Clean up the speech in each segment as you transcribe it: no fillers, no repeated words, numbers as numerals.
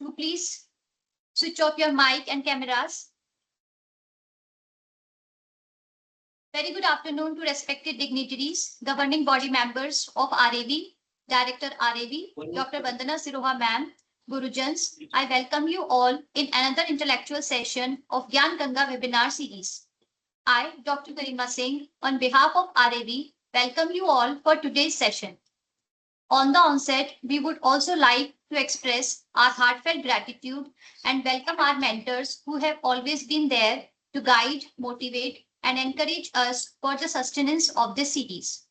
to please switch off your mic and cameras. Very good afternoon to respected dignitaries, governing body members of RAV, Director RAV, Dr. Vandana Siroha ma'am, Gurujans. I welcome you all in another intellectual session of Gyan Ganga webinar series. I, Dr. Garima Singh, on behalf of RAV, welcome you all for today's session. On the onset, we would also like to express our heartfelt gratitude and welcome our mentors who have always been there to guide, motivate, and encourage us for the sustenance of this series.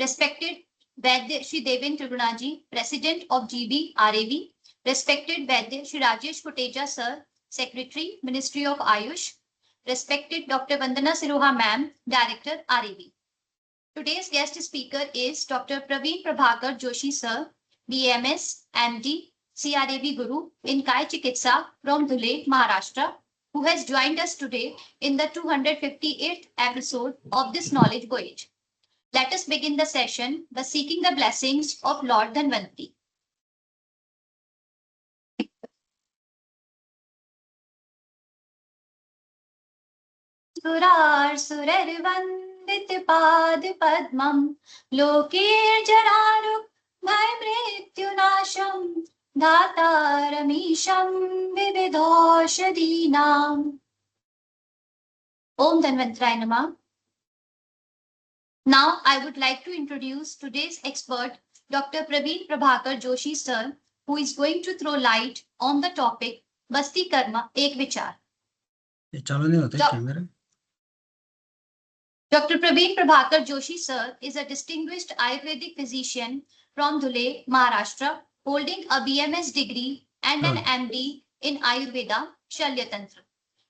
Respected Vaidya Shri Devin Tribunaji, President of GB RAV, respected Vaidya Shri Rajesh Koteja Sir, Secretary, Ministry of Ayush, respected Dr. Vandana Siroha Ma'am, Director RAV. Today's guest speaker is Dr. Praveen Prabhakar Joshi Sir, BMS, MD, CRAV Guru in Kai Chikitsa from Dhule, Maharashtra, who has joined us today in the 258th episode of this knowledge voyage. Let us begin the session by seeking the blessings of Lord Dhanvantri. Surar Surarvandik पाद पद्मं लोकीर्जनानुग भय मृत्युनाशं धातारमीशं विविधौषधीनाम्. Om Dhanvantraya Namah. Now I would like to introduce today's expert, Dr. Praveen Prabhakar Joshi Sir, who is going to throw light on the topic Basti Karma Ek Vichar. चालू नहीं होता camera. Dr. Praveen Prabhakar Joshi Sir is a distinguished Ayurvedic physician from Dhule, Maharashtra, holding a BMS degree and an MD in Ayurveda, Shalya Tantra.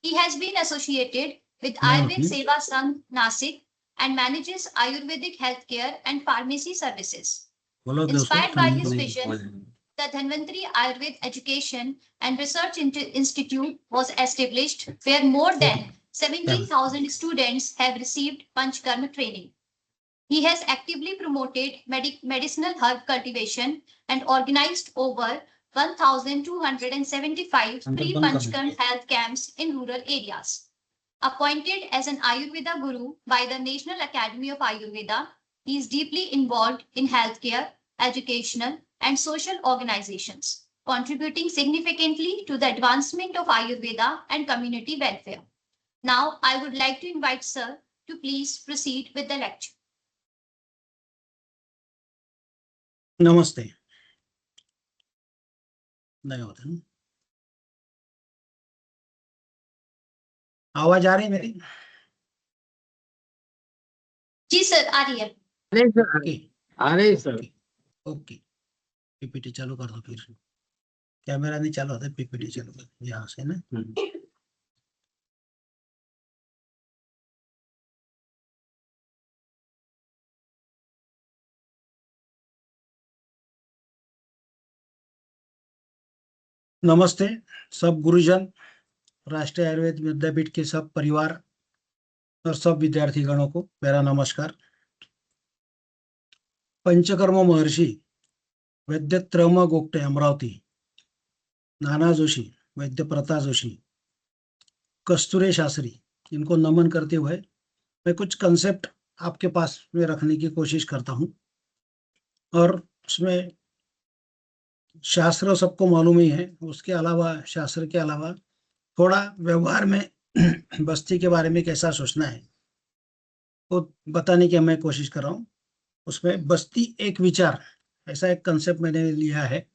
He has been associated with Ayurved Seva Sangh, Nasik, and manages Ayurvedic healthcare and pharmacy services. Inspired by his vision, the Dhanvantri Ayurved Education and Research Institute was established, where more than 17,000 students have received Panchkarma training. He has actively promoted medicinal herb cultivation and organized over 1,275 free Panchkarma health camps in rural areas. Appointed as an Ayurveda Guru by the National Academy of Ayurveda, he is deeply involved in healthcare, educational, and social organizations, contributing significantly to the advancement of Ayurveda and community welfare. Now, I would like to invite Sir to please proceed with the lecture. नमस्ते. नहीं होता ना. आवाज आ रही है मेरी? जी sir, आ रही है. नहीं सर, आ रही है सर. ओके. पीपीटी चालू कर दो फिर. कैमरा नहीं चालू होता, पीपीटी चालू कर दो यहाँ से ना. नमस्ते सब गुरुजन, राष्ट्रीय आयुर्वेद विद्यापीठ के सब परिवार और सब विद्यार्थी गणों को मेरा नमस्कार. पंचकर्म महर्षि वैद्य त्रम गोगटे अमरावती, नाना जोशी, वैद्य प्रता जोशी, कस्तूरे शास्त्री, इनको नमन करते हुए मैं कुछ कंसेप्ट आपके पास में रखने की कोशिश करता हूं. और उसमें शास्त्र सबको मालूम ही है, उसके अलावा शास्त्र के अलावा थोड़ा व्यवहार में बस्ती के बारे में कैसा सोचना है वो बताने की मैं कोशिश कर रहा हूँ. उसमें बस्ती एक विचार, ऐसा एक कंसेप्ट मैंने लिया है.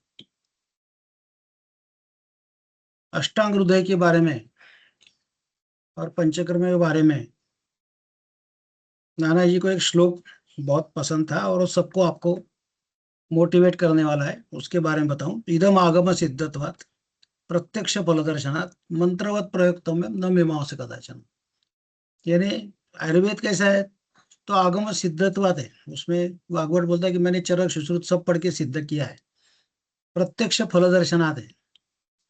अष्टांग हृदय के बारे में और पंचकर्म के बारे में नाना जी को एक श्लोक बहुत पसंद था और वो सबको आपको मोटिवेट करने वाला है. उसके बारे में बताऊं. इदम आगम सिद्धत्वात् प्रत्यक्ष फलदर्शनात् मंत्रवत प्रयुक्तम न मीमांसा कदाचन. यानी आयुर्वेद कैसा है तो आगम सिद्धत्वात् है. उसमें वाग्वट बोलता है कि मैंने चरक सुश्रुत सब पढ़ के सिद्ध किया है. प्रत्यक्ष फलदर्शनात् है,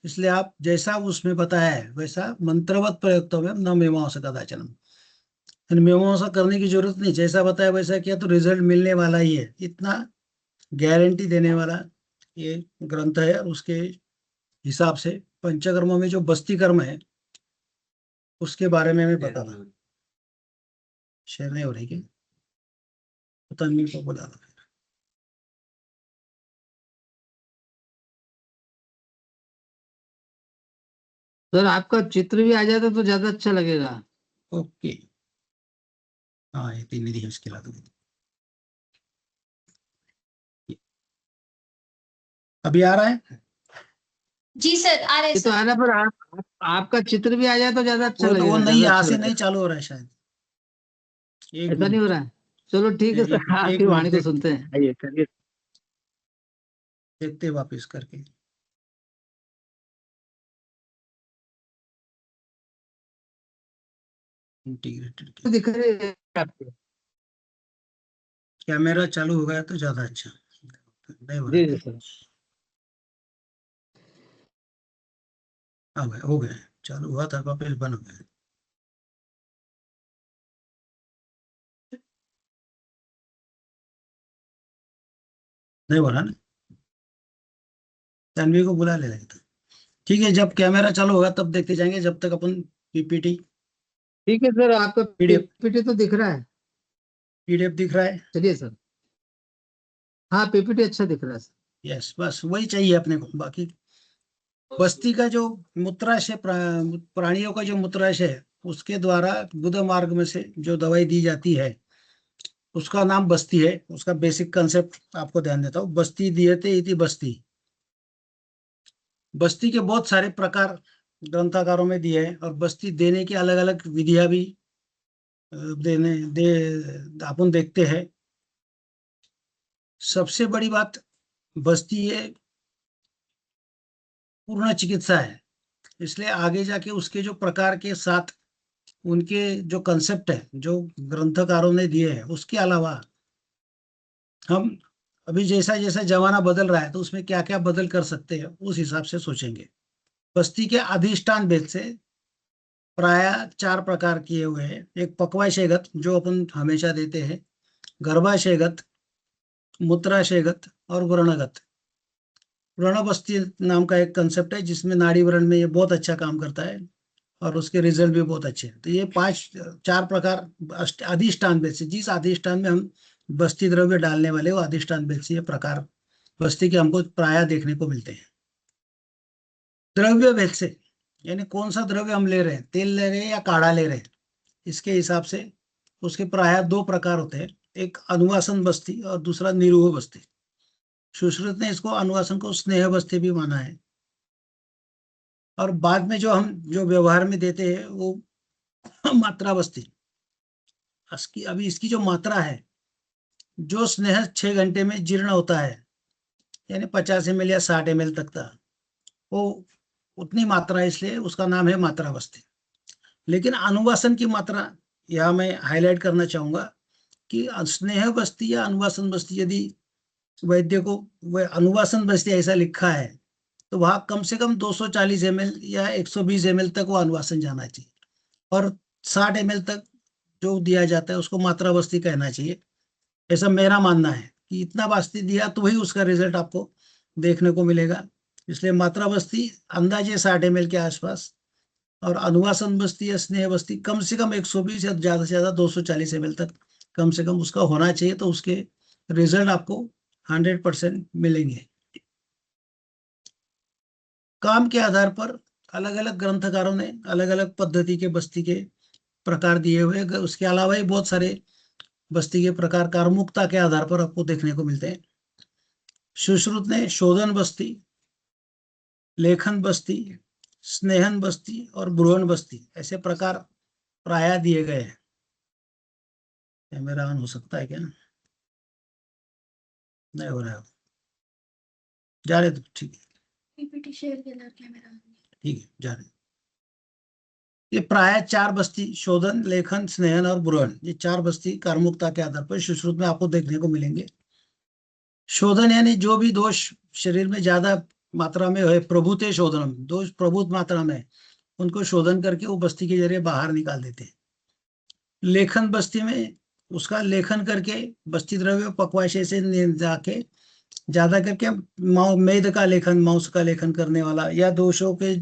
इसलिए आप जैसा उसमें बताया है वैसा मंत्रवत प्रयुक्तम न मीमांसा कदाचन. मीमांसा करने की जरूरत नहीं, जैसा बताया वैसा किया तो रिजल्ट मिलने वाला ही है, इतना गारंटी देने वाला ये ग्रंथ है. उसके हिसाब से पंचकर्मों में जो बस्ती कर्म है उसके बारे में मैं बता रहा हूँ। शेयर नहीं हो रही क्या? पता नहीं को बता रहा। सर आपका चित्र भी आ जाता तो ज्यादा अच्छा लगेगा। ओके, हाँ ये तीन निधि उसके ला दूंगी। अभी आ रहा है? जी सर, आ रहे ये तो सर। आ रहा, पर आपका चित्र भी आ जाए तो ज्यादा अच्छा वो लगेगा, नहीं, ज्यादा यहाँ अच्छा से नहीं लगेगा। चालू हो रहा है शायद। एक ऐसा नहीं हो मिनट, रहा है? चलो ठीक है सर, एक आपकी मिनट वाणी को सुनते हैं, आइए करिए। देखते हैं वापिस करके। इंटीग्रेटेड दिख रही है आपको? कैमरा चालू हो गया तो ज्यादा अच्छा। नहीं हो रहा जी है जी क्या? सर। हो गया, चालू हुआ था वापिस बंद हो गया। नहीं हो रहा ना? तन्वी को बुला ले लेता। ठीक है, जब कैमरा चालू होगा तब देखते जाएंगे, जब तक अपन पीपीटी ठीक है सर, आपका पीडीएफ पीपीटी तो दिख रहा है। पीडीएफ दिख रहा है। चलिए सर। हाँ, पीपीटी अच्छा दिख रहा है सर। यस, बस वही चाहिए अपने को। बाकी बस्ती का जो मूत्राशय प्राणियों का जो मूत्राशय है उसके द्वारा गुद मार्ग में से जो दवाई दी जाती है उसका नाम बस्ती है। उसका बेसिक कंसेप्ट आपको ध्यान देता हूँ। बस्ती दियते इति बस्ती। बस्ती के बहुत सारे प्रकार ग्रंथकारों में दिए हैं और बस्ती देने की अलग अलग विधियां भी देने दे अपन देखते हैं। सबसे बड़ी बात, बस्ती ये पूर्ण चिकित्सा है। इसलिए आगे जाके उसके जो प्रकार के साथ उनके जो कंसेप्ट है जो ग्रंथकारों ने दिए हैं उसके अलावा हम अभी जैसा जैसा जमाना बदल रहा है तो उसमें क्या क्या बदल कर सकते हैं उस हिसाब से सोचेंगे। बस्ती के अधिष्ठान भेद से प्राय चार प्रकार किए हुए हैं। एक पक्वाशयगत जो अपन हमेशा देते हैं, गर्भाशयगत, मूत्राशयगत और व्रणगत। व्रण बस्ती नाम का एक कंसेप्ट है जिसमें नाड़ी व्रण में ये बहुत अच्छा काम करता है और उसके रिजल्ट भी बहुत अच्छे हैं। तो ये चार प्रकार अधिष्ठान भेद से, जिस अधिष्ठान में हम बस्ती द्रव्य डालने वाले वो अधिष्ठान भेद से ये प्रकार बस्ती के हमको प्राय देखने को मिलते हैं। द्रव्य भेद से यानी कौन सा द्रव्य हम ले रहे हैं, तेल ले रहे हैं या काढ़ा ले रहे हैं, इसके हिसाब से उसके प्राय दो प्रकार होते हैं। एक अनुवासन बस्ती और दूसरा निरूह बस्ती। सुश्रुत ने इसको अनुवासन को स्नेह बस्ती भी माना है। और बाद में जो हम जो व्यवहार में देते हैं वो मात्रा बस्ती। अभी इसकी जो मात्रा है, जो स्नेह 6 घंटे में जीर्ण होता है यानी 50 ml या 60 ml तक का, वो उतनी मात्रा है, इसलिए उसका नाम है मात्रा बस्ती। लेकिन अनुवासन की मात्रा यहाँ मैं हाईलाइट करना चाहूंगा कि स्नेह बस्ती या अनुवासन बस्ती, यदि वैद्य को वह अनुवासन बस्ती ऐसा लिखा है तो वहां कम से कम 240 ml या 120 ml तक वो अनुवासन जाना चाहिए और 60 ml तक जो दिया जाता है उसको मात्रा बस्ती कहना चाहिए। ऐसा मेरा मानना है कि इतना बस्ती दिया तो वही उसका रिजल्ट आपको देखने को मिलेगा। इसलिए मात्रा बस्ती अंदाजे 60 ml के आसपास और अनुवासन बस्ती या स्नेह बस्ती कम से कम 120 या ज्यादा से ज्यादा 240 ml तक कम से कम उसका होना चाहिए। तो उसके रिजल्ट आपको 100% मिलेंगे। काम के आधार पर अलग अलग ग्रंथकारों ने अलग अलग पद्धति के बस्ती के प्रकार दिए हुए। उसके अलावा ही बहुत सारे बस्ती के प्रकार कार्मुकता के आधार पर आपको देखने को मिलते हैं। सुश्रुत ने शोधन बस्ती, लेखन बस्ती, स्नेहन बस्ती और ब्रुवन बस्ती ऐसे प्रकार प्राय दिए गए हैं। कैमरा ऑन हो सकता है क्या? नहीं हो रहा है, जा रहे तो ठीक है। पीपीटी शेयर केला कॅमेरा. ठीक है, जा रहे। ये प्राय चार बस्ती शोधन, लेखन, स्नेहन और ब्रुवन, ये चार बस्ती कार्मुकता के आधार पर सुश्रुत में आपको देखने को मिलेंगे। शोधन यानी जो भी दोष शरीर में ज्यादा मात्रा में है, प्रभुते शोधनम, दोष प्रभुत मात्रा में, उनको शोधन करके वो बस्ती के जरिए बाहर निकाल देते हैं। लेखन बस्ती में उसका लेखन करके बस्ती द्रव्य पक्वाशय से जाके ज्यादा करके मेद का लेखन, मांस का लेखन करने वाला, या दोषों के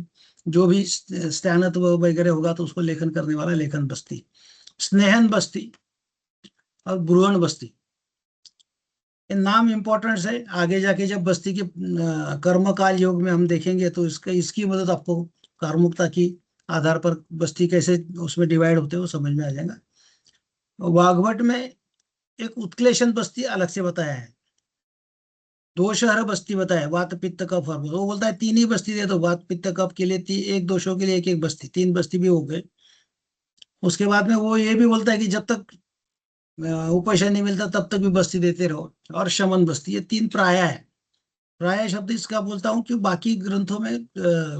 जो भी स्त्यानत्व वगैरह होगा तो उसको लेखन करने वाला लेखन बस्ती, स्नेहन बस्ती और ब्रुवन बस्ती। ये नाम इंपॉर्टेंट है, आगे जाके जब बस्ती के कर्मकाल योग में हम देखेंगे तो इसकी मदद आपको कार्मुकता की आधार पर बस्ती कैसे उसमें डिवाइड होते हैं वो समझ में आ जाएगा। वाग्भट में एक उत्क्लेशन बस्ती अलग से बताया है, दोषहर बस्ती बताया, वात पित्त कफ और वो बोलता है 3 ही बस्ती दे दो, वात पित्त कफ के लिए एक दोषों के लिए एक एक बस्ती, 3 बस्ती भी हो गए। उसके बाद में वो ये भी बोलता है कि जब तक उपशय नहीं मिलता तब तक भी बस्ती देते रहो। और शमन बस्ती, ये 3 प्राय है। प्राय शब्द इसका बोलता हूँ कि बाकी ग्रंथों में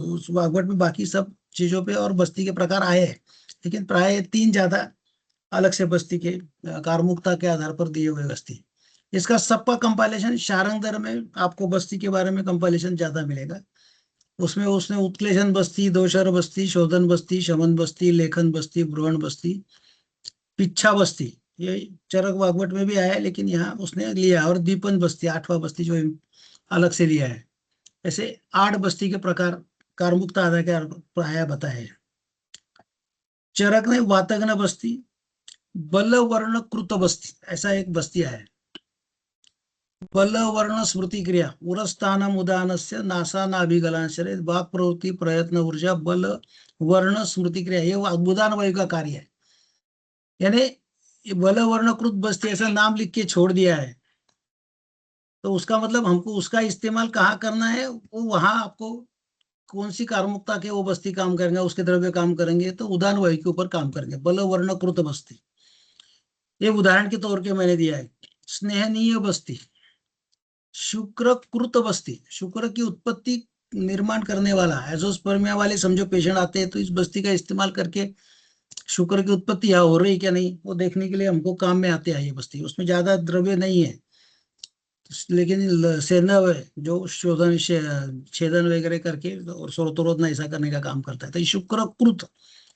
उस वाग्भट में बाकी सब चीजों पे और बस्ती के प्रकार आए हैं, लेकिन प्राय 3 ज्यादा अलग से बस्ती के कार्मुकता के आधार पर दिए हुए बस्ती। इसका सबका कंपाइलेशन शारंगधर में आपको बस्ती के बारे में कंपाइलेशन ज्यादा मिलेगा। उसमें उसने उत्क्लेशन बस्ती, दोषर बस्ती, शोधन बस्ती, शमन बस्ती, लेखन बस्ती, ब्रुवन बस्ती, पिच्छा बस्ती, ये चरक वाग्भट में भी आया है लेकिन यहाँ उसने लिया, और दीपन बस्ती 8वां बस्ती जो अलग से लिया है। ऐसे 8 बस्ती के प्रकार कार्मुकता आधार के प्राय बताए। चरक ने वातग्न बस्ती, बल वर्ण कृत बस्ती, ऐसा एक बस्ती है। बल वर्ण स्मृति क्रिया, उरस्थान उदानस्य नासा नाभिगलांशरे वाक प्रवृत्ति प्रयत्न ऊर्जा बल वर्ण स्मृति क्रिया, ये उदान वायु का कार्य है। यानी बल वर्णकृत बस्ती ऐसा नाम लिख के छोड़ दिया है, तो उसका मतलब हमको उसका इस्तेमाल कहाँ करना है, वो वहां आपको कौन सी कार्मुकता के वो बस्ती काम करेंगे, उसके द्रव्य काम करेंगे, तो उदान वायु के ऊपर काम करेंगे। बल वर्णकृत बस्ती, ये उदाहरण के तौर पे मैंने दिया है। स्नेहनीय बस्ती, शुक्रकृत बस्ती, शुक्र की उत्पत्ति निर्माण करने वाला, एजोस्पर्मिया वाले समझो पेशेंट आते हैं तो इस बस्ती का इस्तेमाल करके शुक्र की उत्पत्ति यहाँ हो रही क्या नहीं वो देखने के लिए हमको काम में आते हैं ये बस्ती। उसमें ज्यादा द्रव्य नहीं है, लेकिन सेंधव जो शोधन छेदन वगैरह करके और स्रोतोरोधन ऐसा करने का काम करता है। तो शुक्रकृत,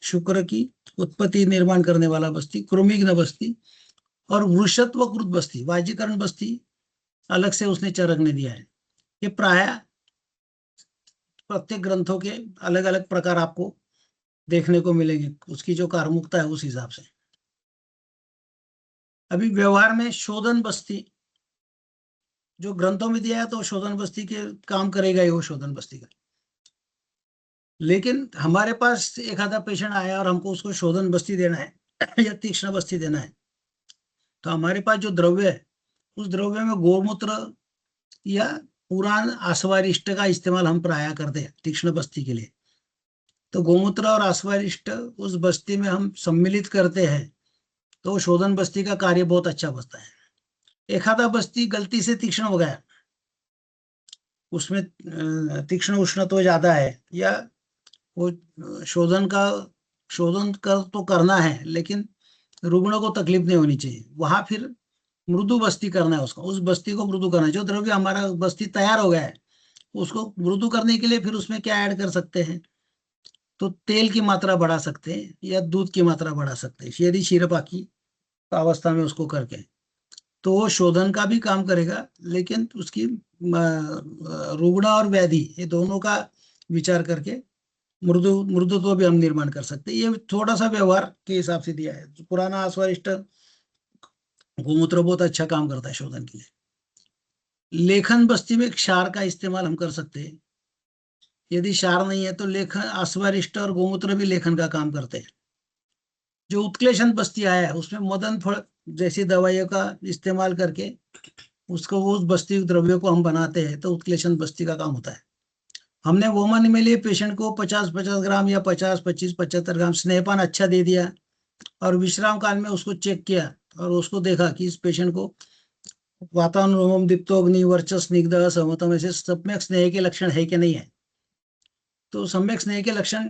शुक्र की उत्पत्ति निर्माण करने वाला बस्ती, कृमिघ्न बस्ती, और वृषत्वकृत बस्ती, वाजीकरण बस्ती अलग से उसने चरक ने दिया है। ये प्राय प्रत्येक ग्रंथों के अलग अलग प्रकार आपको देखने को मिलेंगे, उसकी जो कार्मुकता है उस हिसाब से। अभी व्यवहार में शोधन बस्ती जो ग्रंथों में दिया है तो शोधन बस्ती के काम करेगा ही वो शोधन बस्ती का, लेकिन हमारे पास एक आधा पेशेंट आया और हमको उसको शोधन बस्ती देना है या तीक्ष्ण बस्ती देना है, तो हमारे पास जो द्रव्य है उस द्रव्य में गोमूत्र या पुराण आस्वारिष्ट का इस्तेमाल हम प्राय करते हैं तीक्ष्ण बस्ती के लिए। तो गोमूत्र और आस्वारिष्ट उस बस्ती में हम सम्मिलित करते हैं तो शोधन बस्ती का कार्य बहुत अच्छा बचता है। एक आधा बस्ती गलती से तीक्ष्ण हो गया, उसमें तीक्ष्ण उष्ण तो ज्यादा है, या वो शोधन कर तो करना है लेकिन रुग्ण को तकलीफ नहीं होनी चाहिए, वहां फिर मृदु बस्ती करना है उसको, उस बस्ती को मृदु करना है। जो द्रव्य हमारा बस्ती तैयार हो गया है उसको मृदु करने के लिए फिर उसमें क्या ऐड कर सकते हैं, तो तेल की मात्रा बढ़ा सकते हैं या दूध की मात्रा बढ़ा सकते हैं, यदि क्षीरपाकी अवस्था में उसको करके, तो वो शोधन का भी काम करेगा, लेकिन उसकी रुग्ण और व्याधि ये दोनों का विचार करके मृदुत्व भी हम निर्माण कर सकते हैं। ये थोड़ा सा व्यवहार के हिसाब से दिया है। पुराना आस्वारिष्ट गोमूत्र बहुत अच्छा काम करता है शोधन के लिए। लेखन बस्ती में क्षार का इस्तेमाल हम कर सकते हैं, यदि क्षार नहीं है तो लेखन आस्वारिष्ट और गोमूत्र भी लेखन का काम करते हैं। जो उत्क्लेशन बस्ती आया है उसमें मदन फल जैसी दवाइयों का इस्तेमाल करके उसको उस बस्ती द्रव्यों को हम बनाते हैं, तो उत्क्लेशन बस्ती का काम होता है। हमने वोमन में लिए पेशेंट को 50-50 ग्राम या 50-25-75 ग्राम स्नेहपान अच्छा दे दिया और विश्राम काल में उसको चेक किया और उसको देखा कि इस पेशेंट को वातावरण दीप्तोग्नि वर्चस स्निग्ध समतम ऐसे सम्यक स्नेह के लक्षण है कि नहीं है। तो सम्यक स्नेह के लक्षण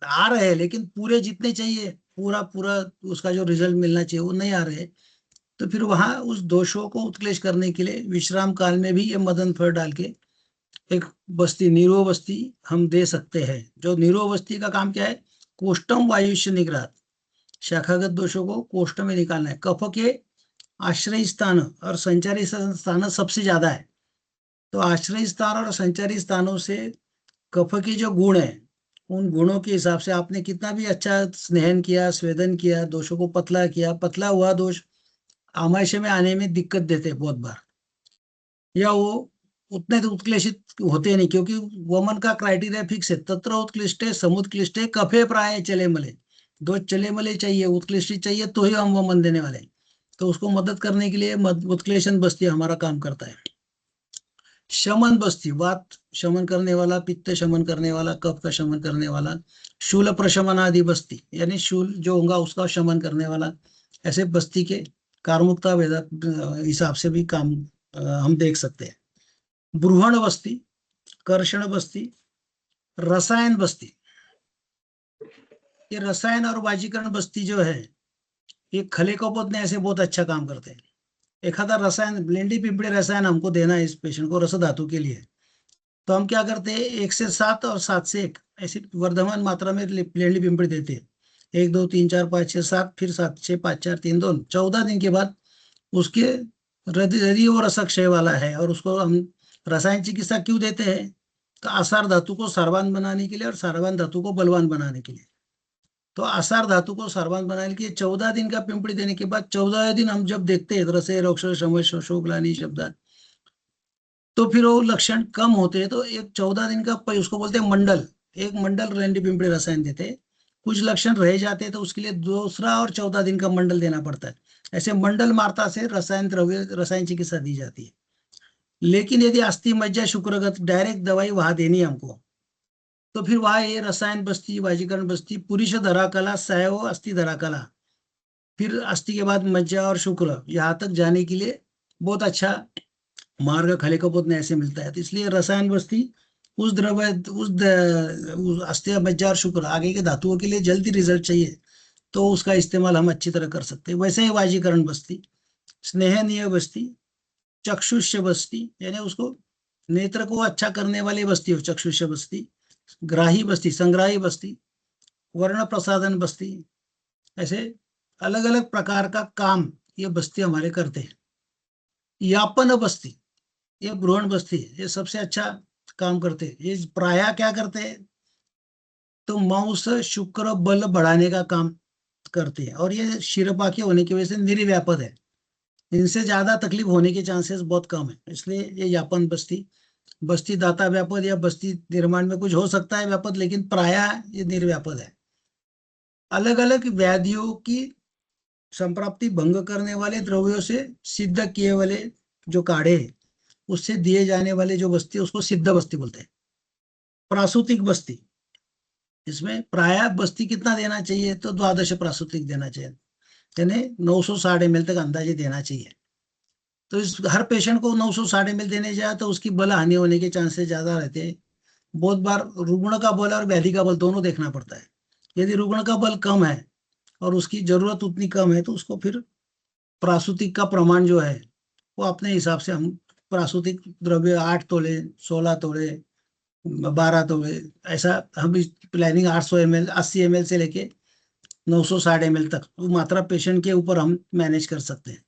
आ रहे हैं लेकिन पूरे जितने चाहिए पूरा पूरा उसका जो रिजल्ट मिलना चाहिए वो नहीं आ रहे, तो फिर वहां उस दोषों को उत्क्लेश करने के लिए विश्राम काल में भी ये मदन फल डाल के एक बस्ती नीरो बस्ती हम दे सकते हैं। जो नीरो बस्ती का काम क्या है, कोष्टम वायुष्य निग्रह, शाखागत दोषों को कोष्ठ में निकालना है। कफ के आश्रयी स्थान और संचारी स्थान सबसे ज्यादा है। तो आश्रयी स्थान और संचारी स्थानों से कफ के जो गुण है, उन गुणों के हिसाब से आपने कितना भी अच्छा स्नेहन किया, स्वेदन किया, दोषों को पतला किया, पतला हुआ दोष आमाशय में आने में दिक्कत देते हैं बहुत बार, या वो उतने तो उत्क्लेशित होते नहीं, क्योंकि वमन का क्राइटेरिया फिक्स है, तत्र उत्कृष्टे समुत्कृष्टे कफे प्राय चले मले। दो चले मले चाहिए, उत्कृष्ट चाहिए, तो ही हम वमन देने वाले हैं। तो उसको मदद करने के लिए उत्क्लेशन बस्ती हमारा काम करता है। शमन बस्ती, वात शमन करने वाला, पित्त शमन करने वाला, कफ का शमन करने वाला, शूल प्रशमन आदि बस्ती, यानी शूल जो होगा उसका शमन करने वाला। ऐसे बस्ती के कार्मुकता वेदा हिसाब से भी काम हम देख सकते हैं। ब्रूहण बस्ती, कर्षण बस्ती, रसायन बस्ती, ये रसायन और वाजीकरण बस्ती जो है, ये खले कपोत ने ऐसे बहुत अच्छा काम करते हैं। एखादा रसायन, लेंडी पिंपड़ी रसायन हमको देना है इस पेशेंट को रस धातु के लिए, तो हम क्या करते हैं, 1 से 7 और 7 से 1 ऐसी वर्धमान मात्रा में लेंडी पिंपड़ी देते हैं। 1 2 3 4 5 6 7, फिर 7 6 5 4 3 2, 14 दिन के बाद उसके हृदय वो रसक क्षय वाला है, और उसको हम रसायन चिकित्सा क्यों देते हैं, तो आसार धातु को सारवान बनाने के लिए और सारवान धातु को बलवान बनाने के लिए। तो आसार धातु को सारवान बनाने के लिए 14 दिन का पिंपड़ी देने के बाद 14 दिन हम जब देखते हैं रसे रोक्ष शमश शोकलानी शब्द, तो फिर वो लक्षण कम होते हैं, तो एक 14 दिन का उसको बोलते हैं मंडल, एक मंडल लेंडी पिंपड़ी रसायन देते हैं। कुछ लक्षण रह जाते हैं तो उसके लिए दूसरा और 14 दिन का मंडल देना पड़ता है। ऐसे मंडल मात्रा से रसायन द्रव्य, रसायन चिकित्सा दी जाती है। लेकिन यदि अस्थि मज्जा शुक्रगत डायरेक्ट दवाई वहां देनी है हमको, तो फिर वहां ये रसायन बस्ती, वाजीकरण बस्ती, पुरुष धरा कला, सैव अस्थि धरा कला, फिर अस्थि के बाद मज्जा और शुक्र, यहाँ तक जाने के लिए बहुत अच्छा मार्ग खले कपोत ने ऐसे मिलता है। तो इसलिए रसायन बस्ती उस द्रव्य, उस अस्थि मज्जा और शुक्र आगे के धातुओं के लिए जल्दी रिजल्ट चाहिए, तो उसका इस्तेमाल हम अच्छी तरह कर सकते हैं। वैसे ही वाजीकरण बस्ती, स्नेहनीय बस्ती, चक्षुष्य बस्ती, यानी उसको नेत्र को अच्छा करने वाली बस्ती हो चक्षुष्य बस्ती, ग्राही बस्ती, संग्राही बस्ती, वर्ण प्रसादन बस्ती, ऐसे अलग अलग प्रकार का काम ये बस्ती हमारे करते हैं। यापन बस्ती, ये ब्रूहण बस्ती, ये सबसे अच्छा काम करते हैं। ये प्राय क्या करते हैं, तो मांस शुक्र बल बढ़ाने का काम करते हैं, और ये शिरपाकी होने की वजह से निर्व्यापद है, इनसे ज्यादा तकलीफ होने के चांसेस बहुत कम है। इसलिए ये यापन बस्ती, बस्ती दाता व्यापद या बस्ती निर्माण में कुछ हो सकता है व्यापद, लेकिन प्राय ये निर्व्यापद है। अलग अलग व्याधियों की संप्राप्ति भंग करने वाले द्रव्यों से सिद्ध किए वाले जो काढ़े, उससे दिए जाने वाले जो बस्ती, उसको सिद्ध बस्ती बोलते हैं। प्रासूतिक बस्ती, इसमें प्राय बस्ती कितना देना चाहिए, तो 12 प्रासूतिक देना चाहिए, यानी 960 ml तक अंदाजे देना चाहिए। तो इस हर पेशेंट को 960 ml देने जाए तो उसकी बल हानि होने के चांसेस ज्यादा रहते हैं। बहुत बार रुग्ण का बल और व्याधि का बल दोनों देखना पड़ता है। यदि रुग्ण का बल कम है और उसकी जरूरत उतनी कम है, तो उसको फिर प्रासूतिक का प्रमाण जो है वो अपने हिसाब से हम प्रासूतिक द्रव्य 8 तोले, 16 तोले, 12 तोले, ऐसा हम इस प्लानिंग 800 ml, 80 ml से लेके 960 ml तक वो मात्रा पेशेंट के ऊपर हम मैनेज कर सकते हैं।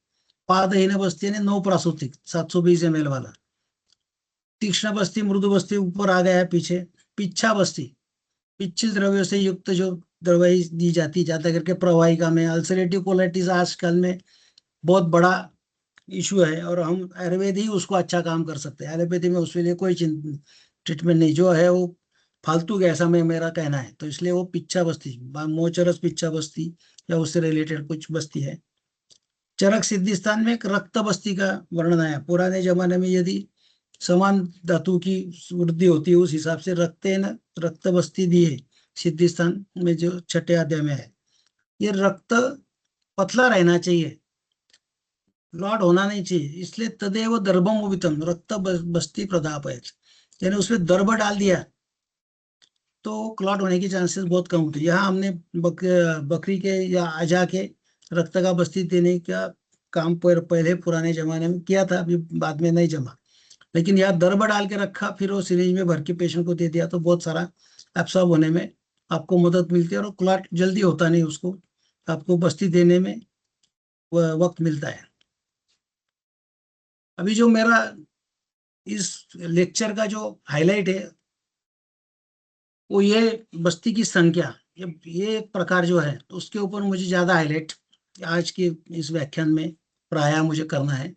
पादहीन बस्ती ने 9 प्रासूतिक 720 ml वाला। तीक्ष्ण बस्ती, मृदु बस्ती ऊपर आ गया है पीछे। पिच्छा बस्ती, पिच्छिल द्रव्यों से युक्त जो दवाई दी जाती है ज्यादा करके प्रवाहिका में। अल्सरेटिव कोलाइटिस आजकल में बहुत बड़ा इशू है, और हम आयुर्वेद ही उसको अच्छा काम कर सकते हैं। एलोपैथी में उसके लिए कोई ट्रीटमेंट नहीं, जो है वो फालतू का, ऐसा में मेरा कहना है। तो इसलिए वो पिच्छा बस्ती, मोचरस पिच्छा बस्ती या उससे रिलेटेड कुछ बस्ती है। चरक सिद्धि स्थान में एक रक्त बस्ती का वर्णन आया। पुराने जमाने में यदि समान धातु की वृद्धि होती है, उस हिसाब से रक्त बस्ती दी है सिद्धि स्थान में, जो 6ठे अध्याय में है। ये रक्त पतला रहना चाहिए, क्लॉट होना नहीं चाहिए, इसलिए तदेव दर्भम उबितम रक्त बस्ती प्रदापयत, यानी उसमें दर्भ डाल दिया तो क्लॉट होने की चांसेस बहुत कम होती है। यहाँ हमने बकरी के या अजा के रक्त का बस्ती देने का काम पहले पुराने जमाने में किया था, अभी बाद में नहीं जमा। लेकिन यहाँ दर्भ डाल के रखा, फिर वो सिरिंज में भर के पेशेंट को दे दिया, तो बहुत सारा एब्सॉर्ब होने में आपको मदद मिलती है, और क्लॉट जल्दी होता नहीं, उसको आपको बस्ती देने में वक्त मिलता है। अभी जो मेरा इस लेक्चर का जो हाईलाइट है वो ये बस्ती की संख्या, ये एक प्रकार जो है उसके ऊपर मुझे ज्यादा हाईलाइट आज के इस व्याख्यान में प्राय मुझे करना है।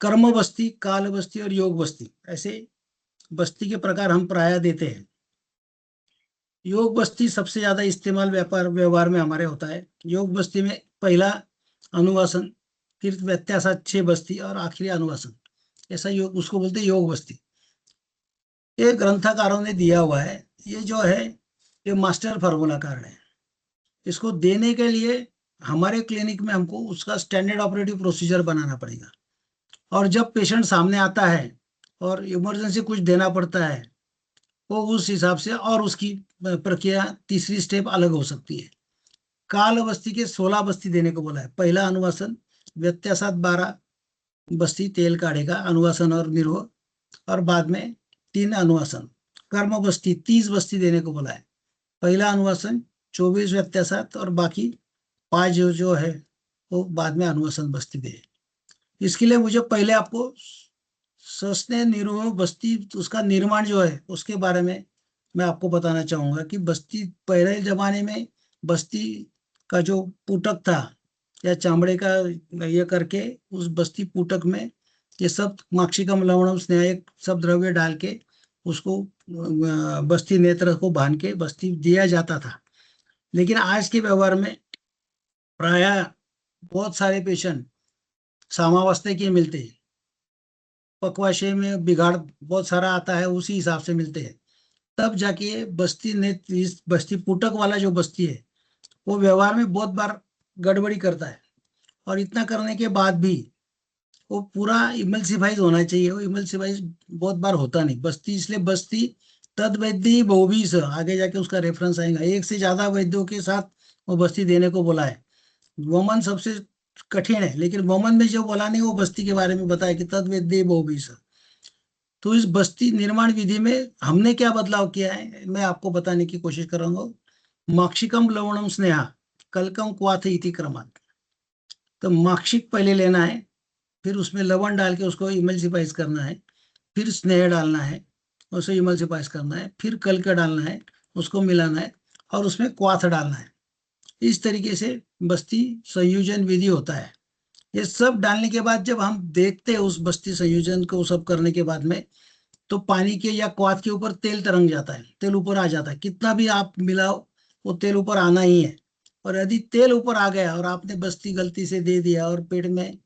कर्म बस्ती, काल बस्ती और योग बस्ती, ऐसे बस्ती के प्रकार हम प्राय देते हैं। योग बस्ती सबसे ज्यादा इस्तेमाल व्यवहार में हमारे होता है। योग बस्ती में पहला अनुवासन, फिर व्यत्यासात 6 बस्ती और आखिरी अनुवासन, ऐसा योग, उसको बोलते हैं योग बस्ती। ये ग्रंथकारों ने दिया हुआ है। ये जो है ये मास्टर फार्मूला कार्ड है। इसको देने के लिए हमारे क्लिनिक में हमको उसका स्टैंडर्ड ऑपरेटिव प्रोसीजर बनाना पड़ेगा, और जब पेशेंट सामने आता है और इमरजेंसी कुछ देना पड़ता है वो उस हिसाब से, और उसकी प्रक्रिया तीसरी स्टेप अलग हो सकती है। काल बस्ती के 16 बस्ती देने को बोला है। पहला अनुवासन, व्यत्यासात 12 बस्ती तेल काढ़ेगा, अनुवासन और निरोह, और बाद में 3 अनुवासन। कर्म बस्ती 30 बस्ती देने को बोला है। पहला अनुवासन, 24 व्यत्यासात, और बाकी 5 जो है वो बाद में अनुवासन बस्ती दे। इसके लिए मुझे पहले आपको सस्ने निरोह बस्ती, उसका निर्माण जो है उसके बारे में मैं आपको बताना चाहूंगा कि बस्ती पहले जमाने में बस्ती का जो पुटक था या चामड़े का ये करके उस बस्ती पुटक में ये सब माक्षिकम लवणम स्नेह सब द्रव्य डाल के उसको बस्ती नेत्र को बांध के बस्ती दिया जाता था। लेकिन आज के व्यवहार में प्राय बहुत सारे पेशेंट सामावस्था के मिलते हैं, पक्वाशय में बिगाड़ बहुत सारा आता है, उसी हिसाब से मिलते हैं। तब जाके बस्ती ने, इस बस्ती पुटक वाला जो बस्ती है वो व्यवहार में बहुत बार गड़बड़ी करता है, और इतना करने के बाद भी वो पूरा इमल्सिफाइज होना चाहिए। वो इमल्सिफाइज बहुत बार होता नहीं बस्ती, इसलिए बस्ती तद वैद्य बहुबीस, आगे जाके उसका रेफरेंस आएगा, एक से ज्यादा वैद्यों के साथ वो बस्ती देने को बोला है। वमन सबसे कठिन है, लेकिन वमन में जो बोला नहीं वो बस्ती के बारे में बताया कि तद वैद्य बहुबीस। तो इस बस्ती निर्माण विधि में हमने क्या बदलाव किया है मैं आपको बताने की कोशिश करूंगा। माक्षिकम लवणम स्नेहा कलकम क्वाथ इति क्रमात्। तो माक्षिक पहले लेना है, फिर उसमें लवण डाल के उसको इमल्सिफाइज करना है, फिर स्नेह डालना है, उसे इमल्सिफाइज करना है, फिर कल्क डालना है, उसको मिलाना है, और उसमें क्वाथ डालना है। इस तरीके से बस्ती संयोजन विधि होता है। ये सब डालने के बाद जब हम देखते हैं उस बस्ती संयोजन को सब करने के बाद में, तो पानी के या क्वाथ के ऊपर तेल तरंग जाता है, तेल ऊपर आ जाता है। कितना भी आप मिलाओ वो तेल ऊपर आना ही है। और यदि तेल ऊपर आ गया और आपने बस्ती गलती से दे दिया और पेट में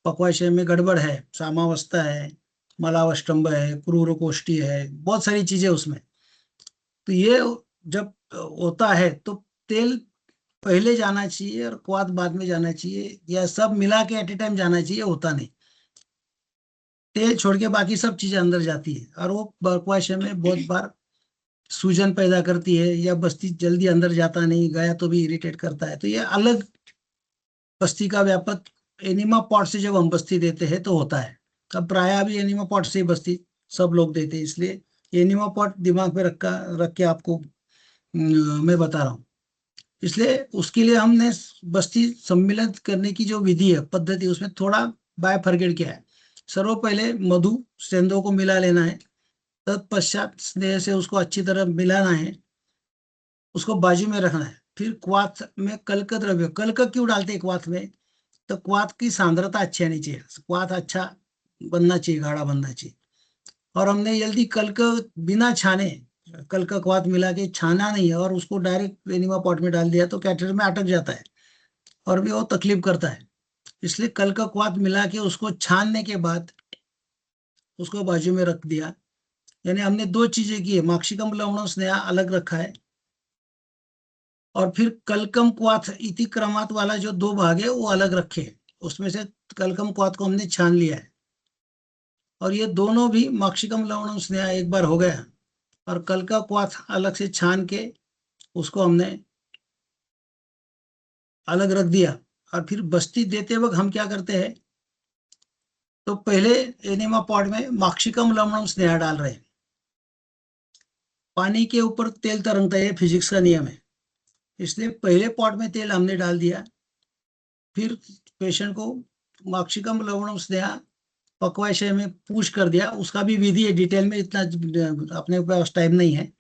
पक्वाशय में गड़बड़ है, सामावस्था है, मलावष्टम्भ है, क्रूर कोष्ठी है, बहुत सारी चीजें उसमें, तो ये जब होता है तो तेल पहले जाना चाहिए और क्वाथ बाद में जाना चाहिए, या सब मिला के एट ए टाइम जाना चाहिए, होता नहीं। तेल छोड़ के बाकी सब चीजें अंदर जाती है, और वो पक्वाशय में बहुत बार सूजन पैदा करती है, या बस्ती जल्दी अंदर जाता नहीं, गया तो भी इरिटेट करता है। तो ये अलग बस्ती का व्यापक एनिमा पॉट से जब हम बस्ती देते हैं तो होता है। अब प्राय भी एनिमा पॉट से ही बस्ती सब लोग देते हैं, इसलिए एनिमा पॉट दिमाग में रख के आपको मैं बता रहा हूँ। इसलिए उसके लिए हमने बस्ती सम्मिलन करने की जो विधि है, पद्धति, उसमें थोड़ा बायफर्केट किया है। सर्व पहले मधु सेंधों को मिला लेना है, तत्पश्चात स्नेह से उसको अच्छी तरह मिलाना है, उसको बाजू में रखना है। फिर क्वाथ में कल्क द्रव्य, कल्क क्यों डालते हैं क्वाथ में, तो क्वाथ की सांद्रता अच्छी आनी चाहिए, क्वाथ अच्छा बनना चाहिए, गाढ़ा बनना चाहिए। और हमने जल्दी कल्क बिना छाने कल्क क्वाथ मिला के छाना नहीं है और उसको डायरेक्ट एनिमा पॉट में डाल दिया तो कैथेटर में अटक जाता है और भी वो तकलीफ करता है। इसलिए कल्क क्वाथ मिला के उसको छानने के बाद उसको बाजू में रख दिया। यानी हमने 2 चीजें की है, माक्षिकम लवणम स्नेहा अलग रखा है, और फिर कलकम क्वाथ इति क्रमात् वाला जो 2 भाग है वो अलग रखे। उसमें से कलकम क्वाथ को हमने छान लिया है, और ये दोनों भी माक्षिकम लवणम स्नेहा एक बार हो गया, और कल का क्वाथ अलग से छान के उसको हमने अलग रख दिया। और फिर बस्ती देते वक्त हम क्या करते हैं, तो पहले एनिमा पॉट में माक्षिकम लवणम स्नेहा डाल रहे हैं, पानी के ऊपर तेल तरंगता है, फिजिक्स का नियम है, इसलिए पहले पॉट में तेल हमने डाल दिया। फिर पेशेंट को माक्षिकम लवणम स्नेहा पक्वाशय में पुश कर दिया, उसका भी विधि है, डिटेल में इतना अपने पास टाइम नहीं है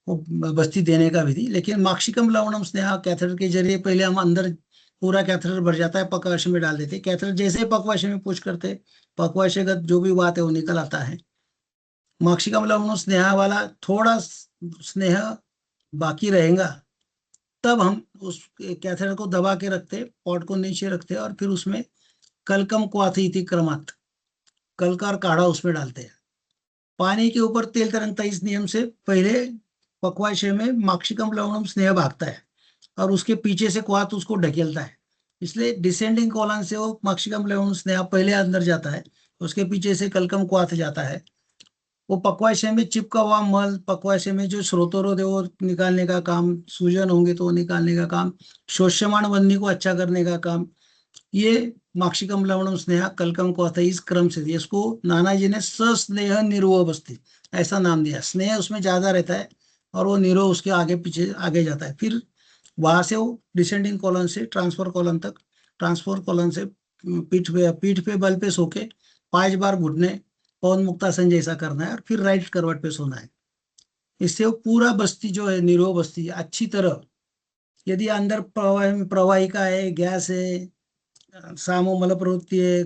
वो बस्ती देने का विधि। लेकिन माक्षिकम लवणम स्नेहा कैथेटर के जरिए पहले हम अंदर पूरा कैथेटर भर जाता है, पक्वाशय में डाल देते, कैथेटर जैसे ही पक्वाशय में पुश करते पक्वाशयगत जो भी बात है वो निकल आता है। माक्षिकम लवणम स्नेहा वाला थोड़ा स्नेह बाकी रहेगा, तब हम उस कैथेटर को दबा के रखते, पॉट को नीचे रखते और फिर उसमें कलकम क्वाथी इति क्रमात् कल का काढ़ा उसमें डालते हैं। पानी के ऊपर तेल तरंगता, इस नियम से पहले पक्वाशय में माक्षिकम लवणम स्नेह भागता है और उसके पीछे से क्वाथ उसको ढकेलता है, इसलिए डिसेंडिंग कॉलन से वो माक्षिकम लवणम स्नेह पहले अंदर जाता है, उसके पीछे से कलकम क्वाथ जाता है। वो पक्वाशय में चिपका हुआ मल, पक्वाशय में जो स्रोतोरोध है वो निकालने का काम, सूजन होंगे तो वो निकालने का काम, शोष्यमाण बंदी को अच्छा करने का काम, ये माक्षिकम लवणम स्नेह कलकम क्वाथ इस क्रम से, इसको नाना जी ने सस्नेह निरोह बस्ती ऐसा नाम दिया। स्नेह उसमें ज्यादा रहता है और वो निरोह उसके आगे पीछे आगे जाता है, फिर वहां से वो डिसेंडिंग कॉलन से ट्रांसफर कॉलन तक, ट्रांसफर कॉलन से पीठ पे बल पे सो के 5 बार घुटने पवन मुक्तासन जैसा करना है और फिर राइट करवट पे सोना है। इससे वो पूरा बस्ती जो है निरोह बस्ती अच्छी तरह, यदि अंदर प्रवाहिका है, गैस है, सामो मल प्रवृत्ति है,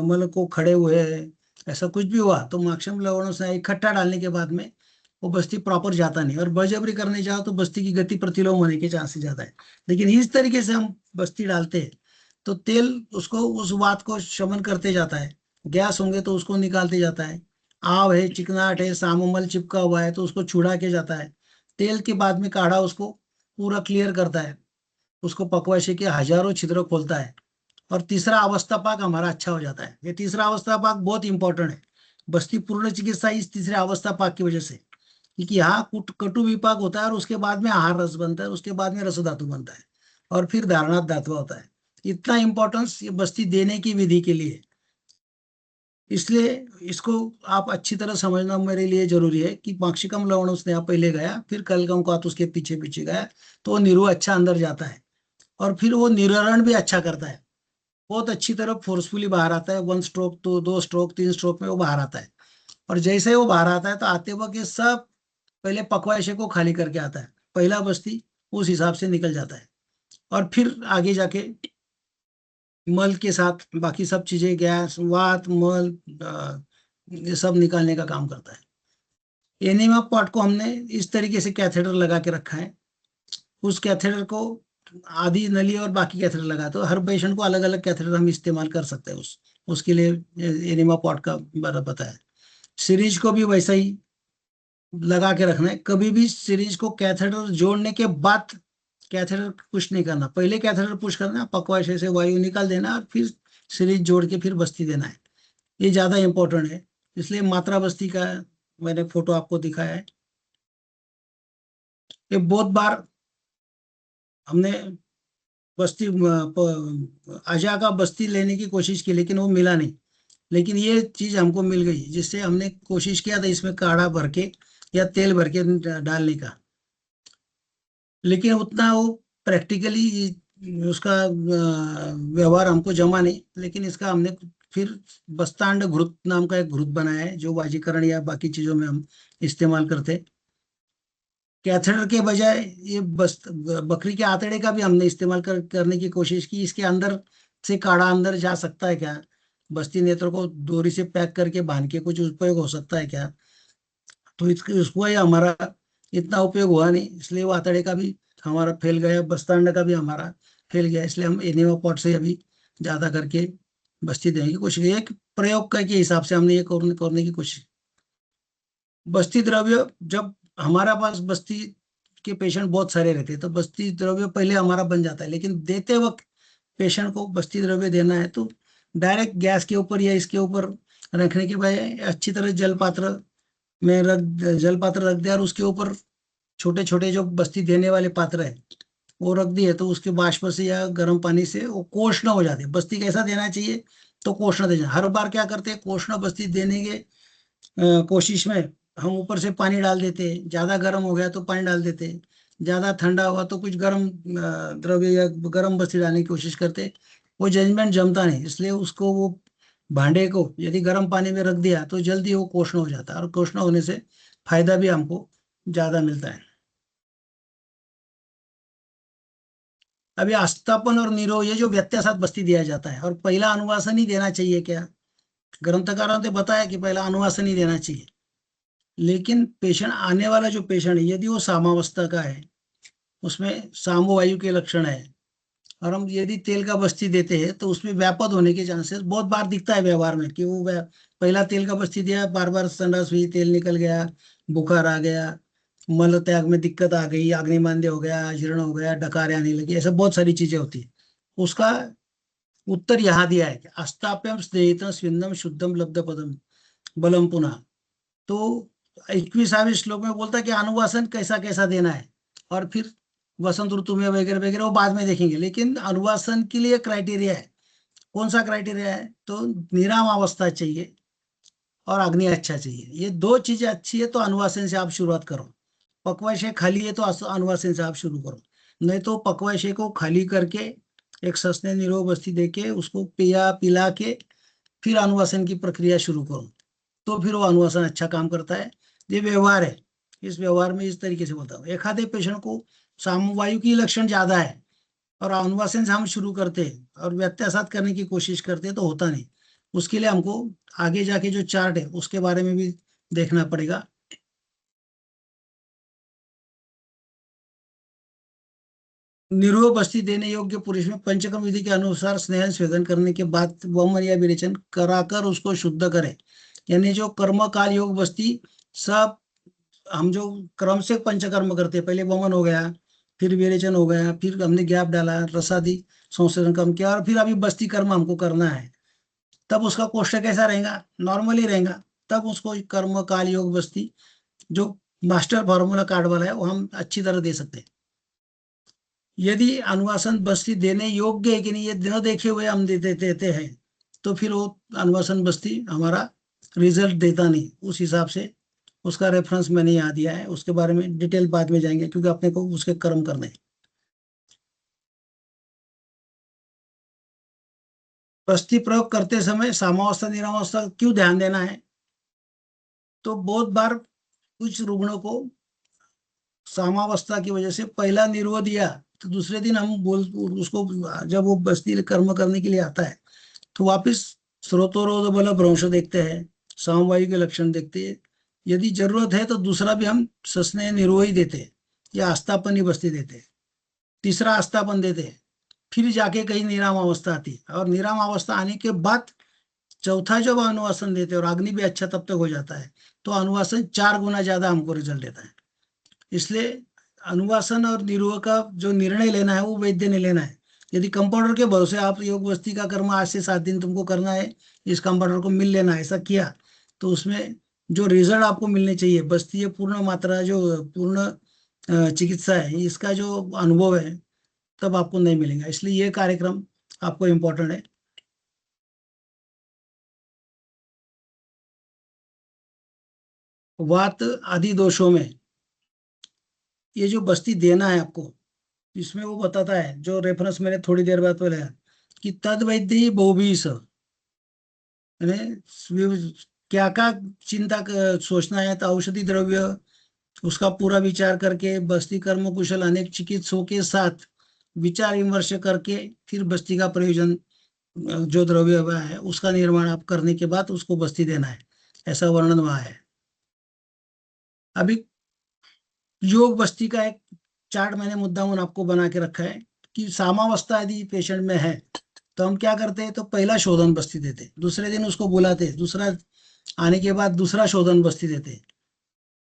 मल को खड़े हुए है, ऐसा कुछ भी हुआ तो माक्षम लवणों से इकट्ठा डालने के बाद में वो बस्ती प्रॉपर जाता नहीं, और बलजबरी करने जाओ तो बस्ती की गति प्रतिलोम होने के चांसेस ज्यादा है। लेकिन इस तरीके से हम बस्ती डालते हैं तो तेल उसको उस बात को शमन करते जाता है, गैस होंगे तो उसको निकालते जाता है, आव है, चिकनाहट है, सामोमल चिपका हुआ है तो उसको छुड़ा के जाता है, तेल के बाद में काढ़ा उसको पूरा क्लियर करता है, उसको पक्वाशय के हजारों छिद्र खोलता है और तीसरा अवस्था पाक हमारा अच्छा हो जाता है। ये तीसरा अवस्था पाक बहुत इंपॉर्टेंट है, बस्ती पूर्ण चिकित्सा इस तीसरे अवस्था पाक की वजह से, क्योंकि यहाँ कटु विपाक होता है और उसके बाद में आहार रस बनता है, उसके बाद में रस धातु बनता है और फिर धारणात धातु होता है। इतना इंपॉर्टेंस ये बस्ती देने की विधि के लिए, इसलिए इसको आप अच्छी तरह समझना मेरे लिए जरूरी है कि माक्षिकम लवण उसने आप पहले गया, फिर कलकम का उसके पीछे पीछे गया तो वो निरु अच्छा अंदर जाता है और फिर वो निरण भी अच्छा करता है, बहुत अच्छी तरह फोर्सफुली बाहर आता है, 1 स्ट्रोक तो 2 स्ट्रोक 3 स्ट्रोक में वो बाहर आता है। और जैसे ही वो बाहर आता है तो आते वक्त ये सब पहले पक्वाशय को खाली करके आता है, पहला बस्ती उस हिसाब से निकल जाता है और फिर आगे जाके मल के साथ बाकी सब चीजें, गैस, वात, मल, ये सब निकालने का काम करता है। एनीमा पॉट को हमने इस तरीके से कैथेटर लगा के रखा है, उस कैथेटर को आधी नली और बाकी कैथेटर लगा, तो हर पेशेंट को अलग अलग कैथेटर हम इस्तेमाल कर सकते हैं, उसके लिए एनीमा पॉट का पता है। सीरीज को भी वैसा ही लगा के रखना है, कभी भी सीरीज को कैथेटर जोड़ने के बाद कैथेटर पुश नहीं करना, पहले कैथेटर पुश करना, पक्वाशय से वायु निकाल देना और फिर सीरीज जोड़ के फिर बस्ती देना है, ये ज्यादा इंपॉर्टेंट है। इसलिए मात्रा बस्ती का मैंने फोटो आपको दिखाया है। ये बहुत बार हमने बस्ती आजा का बस्ती लेने की कोशिश की लेकिन वो मिला नहीं, लेकिन ये चीज हमको मिल गई जिससे हमने कोशिश किया था इसमें काढ़ा भर के या तेल भर के डालने का, लेकिन उतना वो प्रैक्टिकली उसका व्यवहार हमको जमा नहीं। लेकिन इसका हमने फिर बस्तांड घृत नाम का एक घृत बनाया है जो वाजीकरण या बाकी चीजों में हम इस्तेमाल करते। कैथेटर के बजाय ये बकरी के आंतड़े का भी हमने इस्तेमाल करने की कोशिश की, इसके अंदर से काढ़ा अंदर जा सकता है क्या, बस्ती नेत्र को डोरी से पैक करके बांध के कुछ उपयोग हो सकता है क्या, तो उसको ही हमारा इतना उपयोग हुआ नहीं, इसलिए वो आंतड़े का भी हमारा फैल गया, बस्तांड का भी हमारा फैल गया, इसलिए हम एनीमा पॉट से अभी ज्यादा करके बस्ती देने की कोशिश, एक प्रयोग के हिसाब से हमने ये करने की कोशिश। बस्ती द्रव्य, जब हमारा पास बस्ती के पेशेंट बहुत सारे रहते हैं तो बस्ती द्रव्य पहले हमारा बन जाता है, लेकिन देते वक्त पेशेंट को बस्ती द्रव्य देना है तो डायरेक्ट गैस के ऊपर या इसके ऊपर रखने के बजाय अच्छी तरह जल पात्र में जल पात्र रख दिया और उसके ऊपर छोटे छोटे जो बस्ती देने वाले पात्र है वो रख दिए तो उसके बाष्प से या गर्म पानी से वो कोष्ण हो जाते हैं। बस्ती कैसा देना चाहिए तो कोष्ण देना, हर बार क्या करते हैं कोष्ण बस्ती देने के कोशिश में हम ऊपर से पानी डाल देते, ज्यादा गर्म हो गया तो पानी डाल देते, ज्यादा ठंडा हुआ तो कुछ गर्म द्रव्य या गर्म बस्ती डालने की कोशिश करते, वो जजमेंट जमता नहीं, इसलिए उसको वो भांडे को यदि गर्म पानी में रख दिया तो जल्दी वो कोष्ण हो जाता है, और कोष्ण होने से फायदा भी हमको ज्यादा मिलता है। अभी आस्थापन और निरोग ये जो व्यत्यासात बस्ती दिया जाता है, और पहला अनुवासन ही देना चाहिए क्या? ग्रंथकारों ने बताया कि पहला अनुवासन ही देना चाहिए, लेकिन पेशेंट आने वाला जो पेशेंट है यदि वो सामावस्था का है, उसमें सामवायु के लक्षण है, और हम यदि तेल का बस्ती देते हैं तो उसमें व्यापद होने के चांसेस बहुत बार दिखता है व्यवहार में, कि वो पहला तेल का बस्ती दिया, बार बार संडास हुई, तेल निकल गया, बुखार आ गया, मल त्याग में दिक्कत आ गई, अग्निमांद्य हो गया, जीर्ण हो गया, डकारें आने लगी, ऐसा बहुत सारी चीजें होती है। उसका उत्तर यहाँ दिया है कि अस्ताप्यम स्नेहितम स्विंदम शुद्धम लब्ध पदम बलम पुनः। तो 21वें श्लोक में बोलता है कि अनुवासन कैसा कैसा देना है, और फिर वसंत ऋतु में वगैरह वगैरह वो बाद में देखेंगे, लेकिन अनुवासन के लिए क्राइटेरिया है। कौन सा क्राइटेरिया है? तो निराम अवस्था चाहिए और अग्नि अच्छा चाहिए, ये दो चीजें अच्छी है तो अनुवासन से आप शुरुआत करो। पक्वाशय खाली है तो अनुवासन से आप शुरू करो, नहीं तो पक्वाशय को खाली करके एक सस्ते निरोग बस्ती देके उसको पिला के फिर अनुवासन की प्रक्रिया शुरू करो, तो फिर वो अनुवासन अच्छा काम करता है। ये व्यवहार है, इस व्यवहार में इस तरीके से बोलता हूँ। एक आधे पेशेंट को सामवायु की लक्षण ज्यादा है और अनुवासन से हम शुरू करते हैं और व्यत्यासात करने की कोशिश करते हैं तो होता नहीं, उसके लिए हमको आगे जाके जो चार्ट है उसके बारे में भी देखना पड़ेगा। निरोग बस्ती देने योग्य पुरुष में पंचकर्म विधि के अनुसार स्नेहन स्वेदन करने के बाद वमन या विरेचन कराकर उसको शुद्ध करें। यानी जो कर्म काल योग बस्ती सब हम जो क्रम से पंचकर्म करते हैं, पहले वमन हो गया, फिर विरेचन हो गया, फिर हमने गैप डाला, रसादि संशोधन कम किया, और फिर अभी बस्ती कर्म हमको करना है, तब उसका कोष्ठ कैसा रहेगा? नॉर्मली रहेगा। तब उसको कर्म काल योग बस्ती जो मास्टर फॉर्मूला कार्ड वाला है वो हम अच्छी तरह दे सकते हैं। यदि अनुवासन बस्ती देने योग्य है कि नहीं ये न देखे हुए हम देते हैं तो फिर वो अनुवासन बस्ती हमारा रिजल्ट देता नहीं। उस हिसाब से उसका रेफरेंस मैंने यहाँ दिया है, उसके बारे में डिटेल बाद में जाएंगे क्योंकि अपने को उसके कर्म करने हैं। बस्ती प्रयोग करते समय सामावस्था निरावस्था क्यों ध्यान देना है? तो बहुत बार कुछ रुग्णों को सामावस्था की वजह से पहला निर्वह दिया तो दूसरे दिन हम उसको जब वो बस्ती कर्म करने के लिए आता है तो वापिस स्रोतोरोध बल भ्रंश देखते हैं, सामवायु के लक्षण देखते हैं। यदि जरूरत है तो दूसरा भी हम सस्नेह निर्वही देते हैं या आस्थापन ही बस्ती देते हैं, तीसरा आस्थापन देते हैं, फिर जाके कहीं निराम अवस्था आती है, और निराम अवस्था आने के बाद चौथा जब अनुवासन देते हैं और अग्नि भी अच्छा तब तक हो जाता है तो अनुवासन 4 गुना ज्यादा हमको रिजल्ट देता है। इसलिए अनुवासन और निरोह का जो निर्णय लेना है वो वैद्य ने लेना है। यदि कंपाउंडर के भरोसे आप योग बस्ती का कर्म आज से 7 दिन तुमको करना है, इस कंपाउंडर को मिल लेना है, ऐसा किया तो उसमें जो रिजल्ट आपको मिलने चाहिए, बस्ती पूर्ण मात्रा जो पूर्ण चिकित्सा है इसका जो अनुभव है तब आपको नहीं मिलेगा। इसलिए ये कार्यक्रम आपको इम्पोर्टेंट है। वात आदि दोषों में ये जो बस्ती देना है आपको, इसमें वो बताता है जो रेफरेंस मैंने थोड़ी देर बाद बोला कि तद वैद्य बहुबीस, क्या क्या चिंता सोचना है तो औषधि द्रव्य उसका पूरा विचार करके बस्ती कर्म कुशल अनेक चिकित्सकों के साथ विचार विमर्श करके फिर बस्ती का प्रयोजन जो द्रव्य है उसका निर्माण आप करने के बाद उसको बस्ती देना है, ऐसा वर्णन वहां है। अभी योग बस्ती का एक चार्ट मैंने मुद्दा आपको बना के रखा है कि सामावस्था यदि पेशेंट में है तो हम क्या करते हैं, तो पहला शोधन बस्ती देते, दूसरे दिन उसको बुलाते, दूसरा आने के बाद दूसरा शोधन बस्ती देते,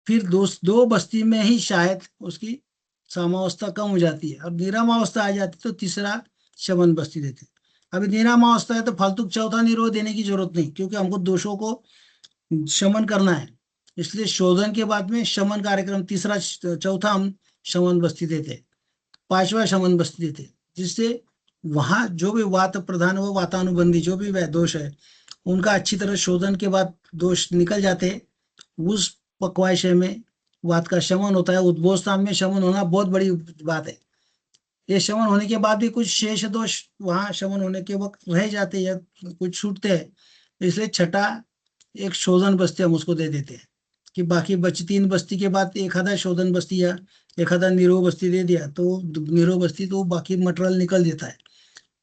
फिर दो बस्ती में ही शायद उसकी सामावस्था कम हो जाती है और निरामावस्था आ जाती है तो तीसरा शमन बस्ती देते। अभी निरामावस्था है तो फालतू चौथा निरोध देने की जरूरत नहीं, क्योंकि हमको दोषों को शमन करना है। इसलिए शोधन के बाद में शमन कार्यक्रम तीसरा चौथा हम शमन बस्ती देते, पांचवा शमन बस्ती देते, जिससे वहां जो भी वात प्रधान व वातानुबंधी जो भी वह दोष है उनका अच्छी तरह शोधन के बाद दोष निकल जाते हैं। उस पक्वाशय में वात का शमन होता है। उद्भव स्थान में शमन होना बहुत बड़ी बात है। ये शमन होने के बाद भी कुछ शेष दोष वहां शमन होने के वक्त रह जाते हैं, कुछ छूटते हैं, इसलिए छठा एक शोधन बस्ती हम उसको दे देते हैं कि बाकी बची 3 बस्ती के बाद एक आधा शोधन बस्ती या एक आधा निरोग बस्ती दे दिया तो निरोग बस्ती तो बाकी मटेरियल निकल देता है।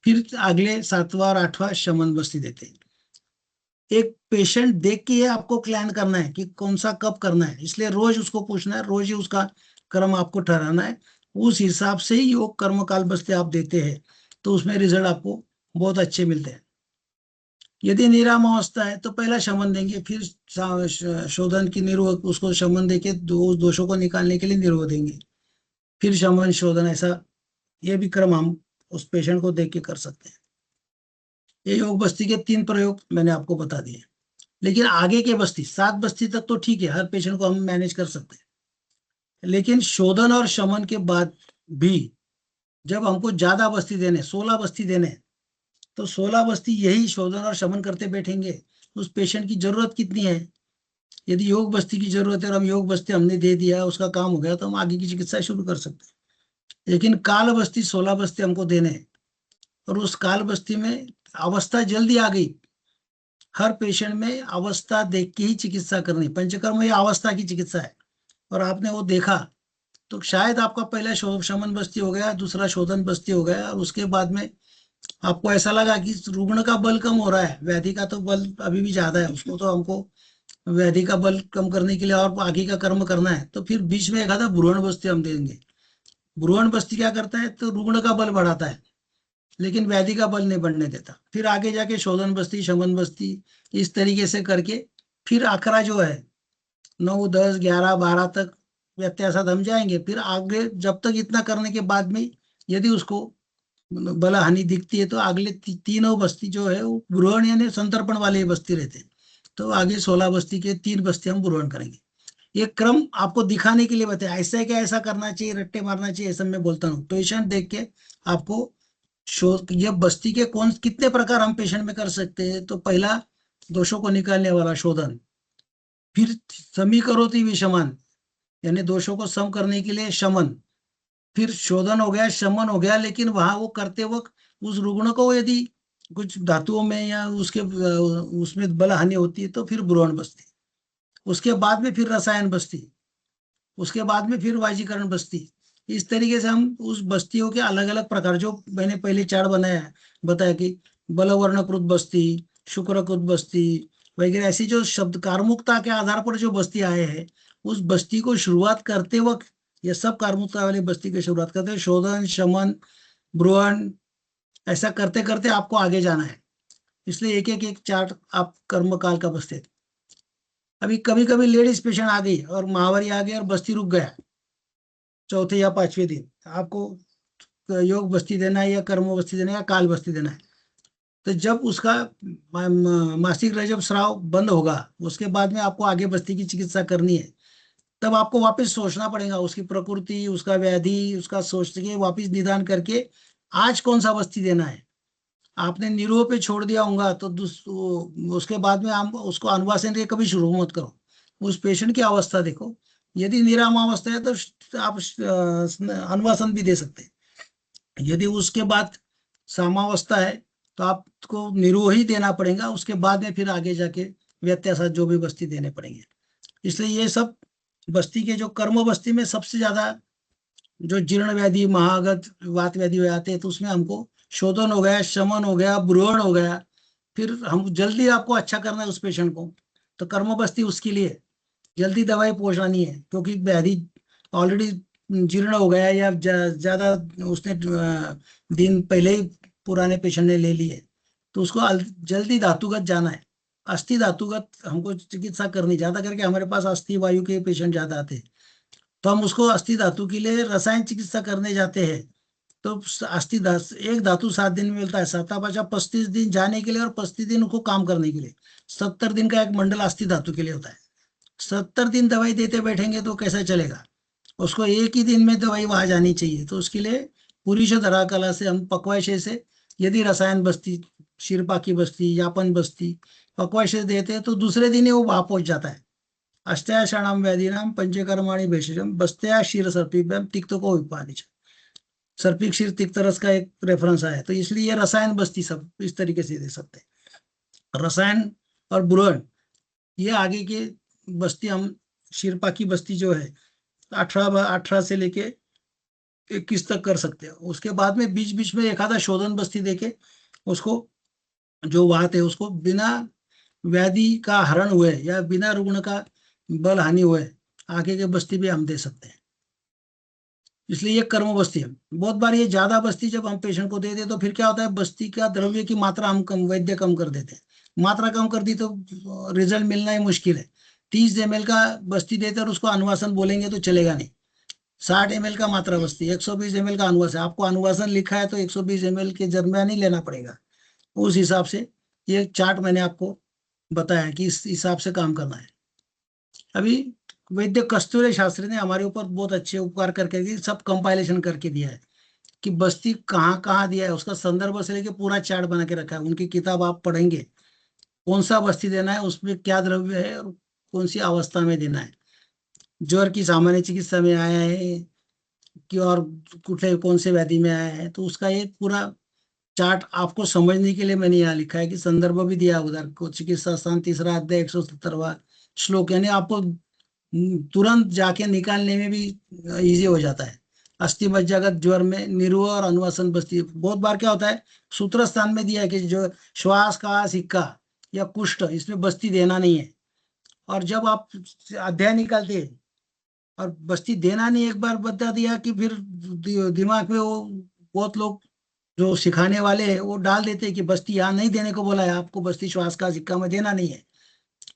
फिर अगले 7वां और 8वां शमन बस्ती देते हैं। एक पेशेंट देख के आपको प्लान करना है कि कौन सा कब करना है, इसलिए रोज उसको पूछना है, रोज ही उसका कर्म आपको ठहराना है। उस हिसाब से ही योग कर्मकाल बस्ते आप देते हैं तो उसमें रिजल्ट आपको बहुत अच्छे मिलते हैं। यदि निराम अवस्था है तो पहला शमन देंगे, फिर शोधन की निरोध उसको शमन देके दोषों को निकालने के लिए निरोध देंगे, फिर शमन शोधन, ऐसा ये भी क्रम हम उस पेशेंट को देख के कर सकते हैं। ये योग बस्ती के 3 प्रयोग मैंने आपको बता दिए। लेकिन आगे के बस्ती 7 बस्ती तक तो ठीक है, हर पेशेंट को हम मैनेज कर सकते हैं। लेकिन शोधन और शमन के बाद भी जब हमको ज्यादा बस्ती देने 16 बस्ती देने तो 16 बस्ती यही शोधन और शमन करते बैठेंगे। उस पेशेंट की जरूरत कितनी है? यदि योग बस्ती की जरूरत है और हम योग बस्ती हमने दे दिया, उसका काम हो गया, तो हम आगे की चिकित्सा शुरू कर सकते हैं। लेकिन काल बस्ती 16 बस्ती हमको देने हैं और उस काल बस्ती में अवस्था जल्दी आ गई, हर पेशेंट में अवस्था देख के ही चिकित्सा करनी। पंचकर्म ये अवस्था की चिकित्सा है और आपने वो देखा तो शायद आपका पहला शमन बस्ती हो गया, दूसरा शोधन बस्ती हो गया, और उसके बाद में आपको ऐसा लगा कि रुग्ण का बल कम हो रहा है, व्याधि का तो बल अभी भी ज्यादा है, उसको तो हमको व्याधि का बल कम करने के लिए और आगे का कर्म करना है, तो फिर बीच में एक आधा भ्रूण बस्ती हम देंगे। भ्रूण बस्ती क्या करता है? तो रुग्ण का बल बढ़ाता है लेकिन व्याधि का बल नहीं बढ़ने देता। फिर आगे जाके शोधन बस्ती, शमन बस्ती, इस तरीके से करके फिर आखरा जो है 9, 10, 11, 12 तक व्यत्यासात हम जाएंगे। फिर आगे जब तक इतना करने के बाद में यदि उसको बला हानि दिखती है तो अगले तीनों बस्ती जो है वो भ्रूण यानी संतर्पण वाले बस्ती रहते हैं, तो आगे 16 बस्ती के 3 बस्ती हम भ्रूण करेंगे। ये क्रम आपको दिखाने के लिए बताया, ऐसा है क्या ऐसा करना चाहिए, रट्टे मारना चाहिए, ऐसा मैं बोलता हूँ। पेशेंट देख के आपको ये बस्ती के कौन कितने प्रकार हम पेशेंट में कर सकते हैं। तो पहला दोषों को निकालने वाला शोधन, फिर समीकरोति विषमन यानी दोषों को सम करने के लिए शमन, फिर शोधन हो गया, शमन हो गया, लेकिन वहां वो करते वक्त उस रुग्ण को यदि कुछ धातुओं में या उसके उसमें बल हानि होती है तो फिर भ्रूण बस्ती, उसके बाद में फिर रसायन बस्ती, उसके बाद में फिर वाजीकरण बस्ती। इस तरीके से हम उस बस्तियों के अलग अलग प्रकार, जो मैंने पहले 4 बनाया बताया कि बलवर्णकृत बस्ती, शुक्रकृत बस्ती वगैरह, ऐसी जो शब्द कार्मुकता के आधार पर जो बस्ती आए हैं, उस बस्ती को शुरुआत करते वक्त ये सब कार्मुकता वाली बस्ती की शुरुआत करते हैं। शोधन, शमन, भ्रूण, ऐसा करते करते आपको आगे जाना है। इसलिए एक एक एक चार्ट आप कर्मकाल का बस्ते। अभी कभी कभी लेडीज पेशेंट आ गई और महावारी आ गई और बस्ती रुक गया, चौथे या 5वें दिन आपको योग बस्ती देना है या कर्म बस्ती देना है या काल बस्ती देना है। तो जब उसका मासिक रजब स्राव बंद होगा, उसके बाद में आपको आगे बस्ती की चिकित्सा करनी है, तब आपको वापस सोचना पड़ेगा उसकी प्रकृति, उसका व्याधि, उसका सोच के वापस निदान करके आज कौन सा बस्ती देना है। आपने निरोह पे छोड़ दिया होगा तो उसके बाद में आप उसको अनुवासन के कभी शुरू मत करो। उस पेशेंट की अवस्था देखो, यदि निराम अवस्था है तो आप अनुवासन भी दे सकते हैं। यदि उसके बाद सामावस्था है तो आपको निरोह ही देना पड़ेगा, उसके बाद में फिर आगे जाके व्यत्यासात जो भी बस्ती देने पड़ेंगे। इसलिए ये सब बस्ती के जो कर्म बस्ती में सबसे ज्यादा जो जीर्ण व्याधि, महागत, वात व्याधि आते हैं तो उसमें हमको शोधन हो गया, शमन हो गया, भ्रूण हो गया, फिर हम जल्दी आपको अच्छा करना है उस पेशेंट को, तो कर्म बस्ती उसके लिए जल्दी दवाई पहुंचानी है, क्योंकि व्याधि ऑलरेडी जीर्ण हो गया या ज्यादा उसने दिन पहले ही पुराने पेशेंट ने ले लिए, तो उसको जल्दी धातुगत जाना है। अस्थि धातुगत हमको चिकित्सा करनी, ज्यादा करके हमारे पास अस्थि वायु के पेशेंट ज्यादा आते हैं, तो हम उसको अस्थि धातु के लिए रसायन चिकित्सा करने जाते हैं। तो अस्थि एक धातु 7 दिन में मिलता है, 7-5 दिन जाने के लिए और 35 दिन उसको काम करने के लिए। 70 दिन का एक मंडल अस्थि धातु के लिए होता है। 70 दिन दवाई देते बैठेंगे तो कैसा चलेगा, उसको एक ही दिन में दवाई वहां जानी चाहिए। तो उसके लिए पूरी धरा कला से हम पक्वाशय से यदि रसायन बस्ती, शिरपा की बस्ती, यापन बस्ती पक्वाशय देते हैं तो दूसरे दिन ही वो वहां पहुंच जाता है। अष्टायाषाणाम व्याधीनाम पंचकर्माणि भेषजम बस्त्या क्षीर सर्पिभ्याम तिक्तको विपानिच, सर्पिक क्षीर तिक्त रस का एक रेफरेंस आया, तो इसलिए ये रसायन बस्ती सब इस तरीके से दे सकते हैं। रसायन और बुरन, ये आगे के बस्ती हम शिरपा की बस्ती जो है 18 से लेके 21 तक कर सकते हैं। उसके बाद में बीच बीच में एक आधा शोधन बस्ती देके उसको जो बात है उसको बिना व्याधि का हरण हुए या बिना रुग्ण का बल हानि हुए आगे के बस्ती भी हम दे सकते हैं। इसलिए ये कर्म बस्ती है। बहुत बार ये ज्यादा बस्ती जब हम पेशेंट को दे दे तो फिर क्या होता है, बस्ती का द्रव्य की मात्रा हम कम, वैद्य कम कर देते हैं। मात्रा कम कर दी तो रिजल्ट मिलना ही मुश्किल है। 30 ml का बस्ती देते और उसको अनुवासन बोलेंगे तो चलेगा नहीं। 60 ml का मात्रा बस्ती, 120 ml का अनुवासन, आपको अनुवासन लिखा है तो 120 ml के दरमियान ही लेना पड़ेगा। उस हिसाब से ये चार्ट मैंने आपको बताया कि इस हिसाब से काम करना है। अभी वैद्य कस्तूरी शास्त्री ने हमारे ऊपर बहुत अच्छे उपकार करके सब कंपाइलेशन करके दिया है कि बस्ती कहाँ कहाँ दिया है, उसका संदर्भ से लेके पूरा चार्ट बना के रखा है। उनकी किताब आप पढ़ेंगे, कौन सा बस्ती देना है, उसमें क्या द्रव्य है और कौन सी अवस्था में देना है, ज्वर की सामान्य चिकित्सा में आया है कि और कुछ कौन से व्याधि में आया है, तो उसका ये पूरा चार्ट आपको समझने के लिए मैंने यहाँ लिखा है कि संदर्भ भी दिया उधर को, चिकित्सा स्थान 3रा अध्याय 170वां श्लोक, यानी आपको तुरंत जाके निकालने में भी इजी हो जाता है। अस्थि मज्जागत ज्वर में निरुआ और अनुवासन बस्ती, बहुत बार क्या होता है सूत्र स्थान में दिया है कि जो श्वास का सिक्का या कुष्ठ, इसमें बस्ती देना नहीं है। और जब आप अध्याय निकालते हैं और बस्ती देना नहीं एक बार बता दिया कि फिर दिमाग में वो बहुत लोग जो सिखाने वाले हैं वो डाल देते हैं कि बस्ती यहाँ नहीं देने को बोला है, आपको बस्ती श्वास का सिक्का में देना नहीं है।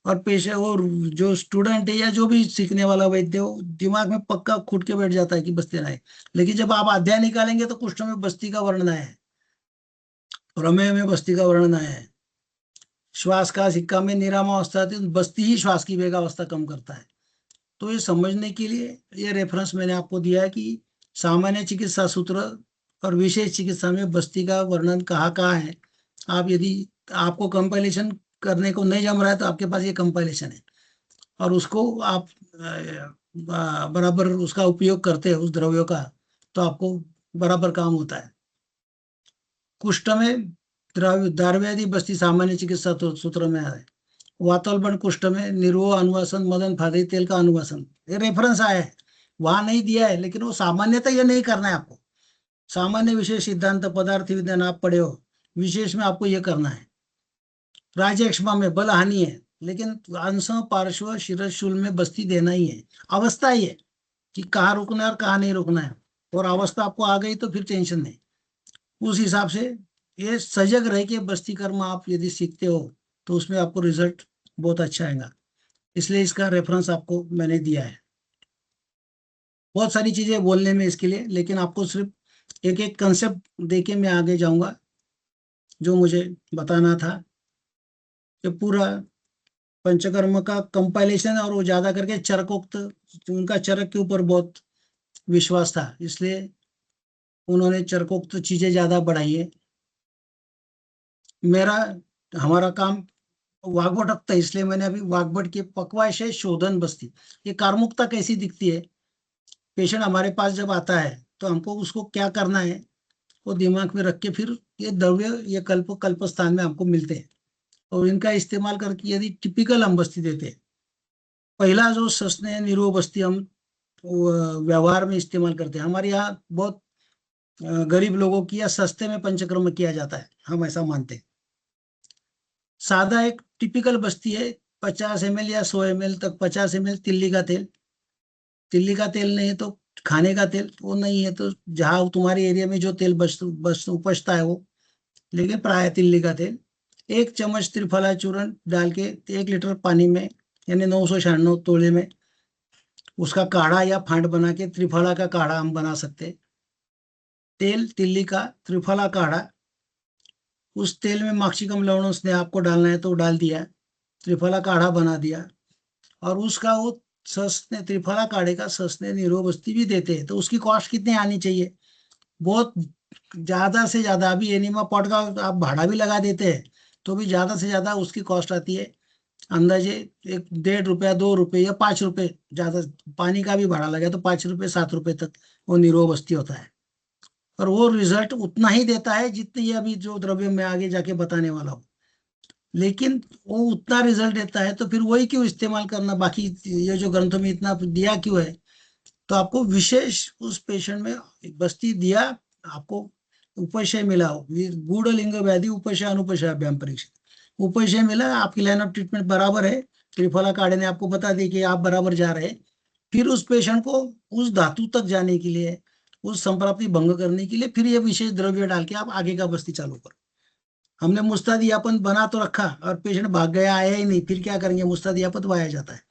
और पेशे वो जो स्टूडेंट है या जो भी सीखने वाला वैद्य हो, दिमाग में पक्का खुद के बैठ जाता है कि बस्ती है। लेकिन जब आप अध्याय निकालेंगे तो कुष्ठ में बस्ती का वर्णन है, प्रमेय में बस्ती का वर्णन है, श्वास का सिक्का में निरामावस्था थी, बस्ती ही श्वास की वेगावस्था कम करता है। तो ये समझने के लिए ये रेफरेंस मैंने आपको दिया है कि सामान्य चिकित्सा सूत्र और विशेष चिकित्सा में बस्ती का वर्णन कहाँ कहाँ है। आप यदि आपको कंपाइलेशन करने को नहीं जम रहा है तो आपके पास ये कंपाइलेशन है और उसको आप बराबर उसका उपयोग करते हैं उस द्रव्यों का, तो आपको बराबर काम होता है। कुष्ठ में दार्व्यादि बस्ती सामान्य चिकित्सा सूत्र में है। वातोल्बन कुष्ठ में निरुआ अनुवासन, मदन फादी तेल का अनुवासन, ये रेफरेंस आया है, वहां नहीं दिया है, लेकिन वो सामान्यतः ये नहीं करना है आपको। सामान्य विशेष सिद्धांत पदार्थ विज्ञान आप पढ़े हो, विशेष में आपको ये करना है। राजयक्ष्मा में बल हानि है, लेकिन अंश पार्श्व शिरशूल में बस्ती देना ही है। अवस्था ही है कि कहाँ रुकना है और कहाँ नहीं रुकना है, और अवस्था आपको आ गई तो फिर टेंशन नहीं। उस हिसाब से ये सजग रह के बस्ती कर्म आप यदि सीखते हो तो उसमें आपको रिजल्ट बहुत अच्छा आएगा। इसलिए इसका रेफरेंस आपको मैंने दिया है। बहुत सारी चीजें बोलने में इसके लिए, लेकिन आपको सिर्फ एक एक कंसेप्ट देके मैं आगे जाऊंगा जो मुझे बताना था कि पूरा पंचकर्म का कंपाइलेशन, और वो ज्यादा करके चरकोक्त, उनका चरक के ऊपर बहुत विश्वास था इसलिए उन्होंने चरकोक्त चीजें ज्यादा बढ़ाई है। हमारा काम वाग्भट था, इसलिए मैंने अभी वाग्भट के पक्वाशय शोधन बस्ती, ये कार्मुकता कैसी दिखती है, पेशेंट हमारे पास जब आता है तो हमको उसको क्या करना है वो दिमाग में रख के फिर ये द्रव्य ये कल्प स्थान में हमको मिलते हैं और इनका इस्तेमाल करके यदि टिपिकल हम बस्ती देते हैं। पहला जो सस्ने निरो बस्ती हम व्यवहार में इस्तेमाल करते हैं, हमारे यहाँ बहुत गरीब लोगों की या सस्ते में पंचकर्म किया जाता है, हम ऐसा मानते हैं। सादा एक टिपिकल बस्ती है, 50 ml या 100 ml तक, 50 ml तिल्ली का तेल, तिल्ली का तेल नहीं है तो खाने का तेल, वो नहीं है तो जहाँ तुम्हारे एरिया में जो तेल उपजता है वो, लेकिन प्राय तिल्ली का तेल। 1 चम्मच त्रिफला चूर्ण डाल के 1 लीटर पानी में, यानी 996 तोले में, उसका काढ़ा या फांड बना के त्रिफला का काढ़ा हम बना सकते। तेल तिल्ली का त्रिफला काढ़ा, उस तेल में माक्सिकम लवण उसने आपको डालना है तो डाल दिया, त्रिफला काढ़ा बना दिया, और उसका वो सस्ते त्रिफला काढ़े का सस्ते निरोबस्ती भी देते हैं। तो उसकी कॉस्ट कितनी आनी चाहिए, बहुत ज्यादा से ज्यादा, अभी एनिमा पॉट का आप भाड़ा भी लगा देते हैं तो भी ज्यादा से ज्यादा उसकी कॉस्ट आती है अंदाजे 1.5 रुपया 2 रुपये या 5 रुपये, ज्यादा पानी का भी भाड़ा लगा तो 5 रुपये 7 रुपये तक वो निरोबस्ती होता है। और वो रिजल्ट उतना ही देता है जितने ये अभी जो द्रव्य मैं आगे जाके बताने वाला हूँ। लेकिन वो उतना रिजल्ट देता है तो फिर वही क्यों इस्तेमाल करना, बाकी ये जो ग्रंथों में इतना दिया क्यों है। तो आपको विशेष उस पेशेंट में बस्ती दिया, आपको उपशय मिला, गूढ़ लिंग व्याधि उपशय अनुपशय अभ्याम परीक्षित, उपशय मिला, आपकी लाइन ऑफ ट्रीटमेंट बराबर है, त्रिफला काढ़े ने आपको बता दी कि आप बराबर जा रहे हैं। फिर उस पेशेंट को उस धातु तक जाने के लिए, उस संप्राप्ति भंग करने के लिए फिर ये विशेष द्रव्य डाल के आप आगे का बस्ती चालू करो। हमने मुस्तादियापन बना तो रखा और पेशेंट भाग गया, आया ही नहीं, फिर क्या करेंगे, मुस्तादियापन वाया जाता है।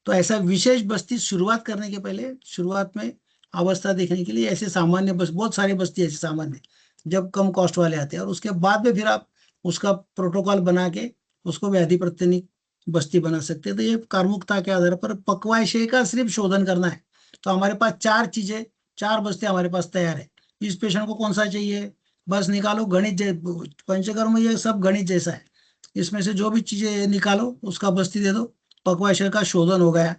तो ऐसा विशेष बस्ती शुरुआत करने के पहले, शुरुआत में अवस्था देखने के लिए ऐसे सामान्य बस, बहुत सारी बस्ती ऐसे सामान्य जब कम कॉस्ट वाले आते हैं, और उसके बाद में फिर आप उसका प्रोटोकॉल बना के उसको व्याधि प्रत्यनिक बस्ती बना सकते हैं। तो ये कार्मुकता के आधार पर पक्वाशय का सिर्फ शोधन करना है। तो हमारे पास 4 चीजें, 4 बस्ते हमारे पास तैयार है। इस पेशेंट को कौन सा चाहिए, बस निकालो, गणित पंचकर्म ये सब गणित जैसा है, इसमें से जो भी चीजें निकालो उसका बस्ती दे दो। पक्वाशय का शोधन हो गया,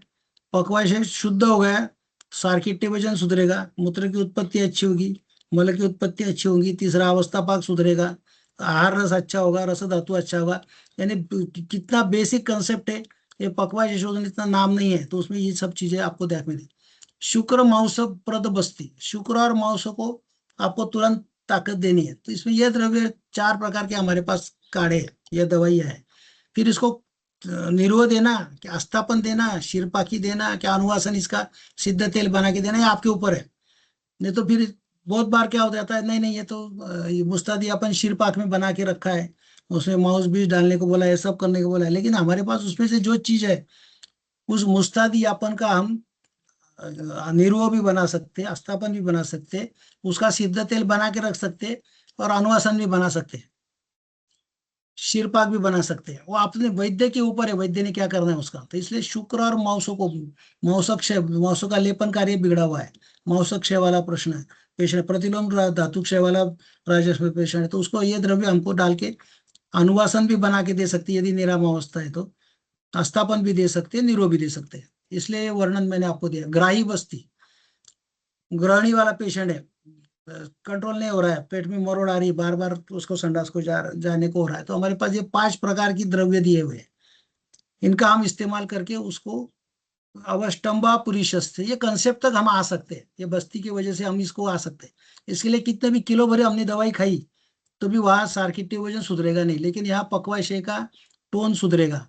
पक्वाशय शुद्ध हो गया, सार्किट्य वजन सुधरेगा, मूत्र की उत्पत्ति अच्छी होगी, मल की उत्पत्ति अच्छी होगी, तीसरा अवस्था पाक सुधरेगा, आहार रस अच्छा होगा, रस धातु अच्छा होगा। यानी कितना बेसिक कंसेप्ट है ये, पक्वाशय शोधन इतना नाम नहीं है, तो उसमें ये सब चीजें आपको देखने दी। शुक्र मांस प्रद बस्ती, शुक्र और मांस को आपको तुरंत ताकत देनी है, तो इसमें यह द्रव्य 4 प्रकार के हमारे पास काढ़े हैं, यह दवाइयाँ है। फिर इसको निरोध देना, क्या अस्थापन देना, शिरपाकी देना, क्या अनुवासन इसका सिद्ध तेल बना के देना, ये आपके ऊपर है। नहीं तो फिर बहुत बार क्या हो जाता है, नहीं नहीं ये तो ये मुस्तादी अपन शिरपाक में बना के रखा है, उसमें माउस बीज डालने को बोला है, सब करने को बोला है, लेकिन हमारे पास उसमें से जो चीज है उस मुस्तादी यापन का हम निर्वो भी बना सकते हैं, अस्थापन भी बना सकते हैं, उसका सिद्ध तेल बना के रख सकते हैं, और अनुवासन भी बना सकते हैं, शीरपाक भी बना सकते हैं। वो अपने वैद्य के ऊपर है, वैद्य ने क्या करना है उसका। तो इसलिए शुक्र और मांसों को, मांसक्षय, मांसों का लेपन कार्य बिगड़ा हुआ है, मांसक्षय वाला प्रश्न है पेशेंट, प्रतिलोम धातु क्षय वाला राजस्व पेशेंट है, तो उसको ये द्रव्य हमको डाल के अनुवासन भी बना के दे सकती है यदि निराम अवस्था है तो, अस्थापन भी दे सकते हैं, निरो भी दे सकते हैं। इसलिए वर्णन मैंने आपको दिया। ग्राही बस्ती, ग्रहणी वाला पेशेंट है, कंट्रोल नहीं हो रहा है, पेट में मरोड़ आ रही है, बार बार उसको संडास को जाने को हो रहा है, तो हमारे पास ये 5 प्रकार की द्रव्य दिए हुए हैं, इनका हम इस्तेमाल करके उसको अवस्टम्बा पुरीशस्त्र, ये कंसेप्ट तक हम आ सकते हैं, ये बस्ती की वजह से हम इसको आ सकते हैं। इसके लिए कितने भी किलो भरे हमने दवाई खाई तो भी वहां सार्किट्य वजन सुधरेगा नहीं, लेकिन यहाँ पक्वाशय का टोन सुधरेगा,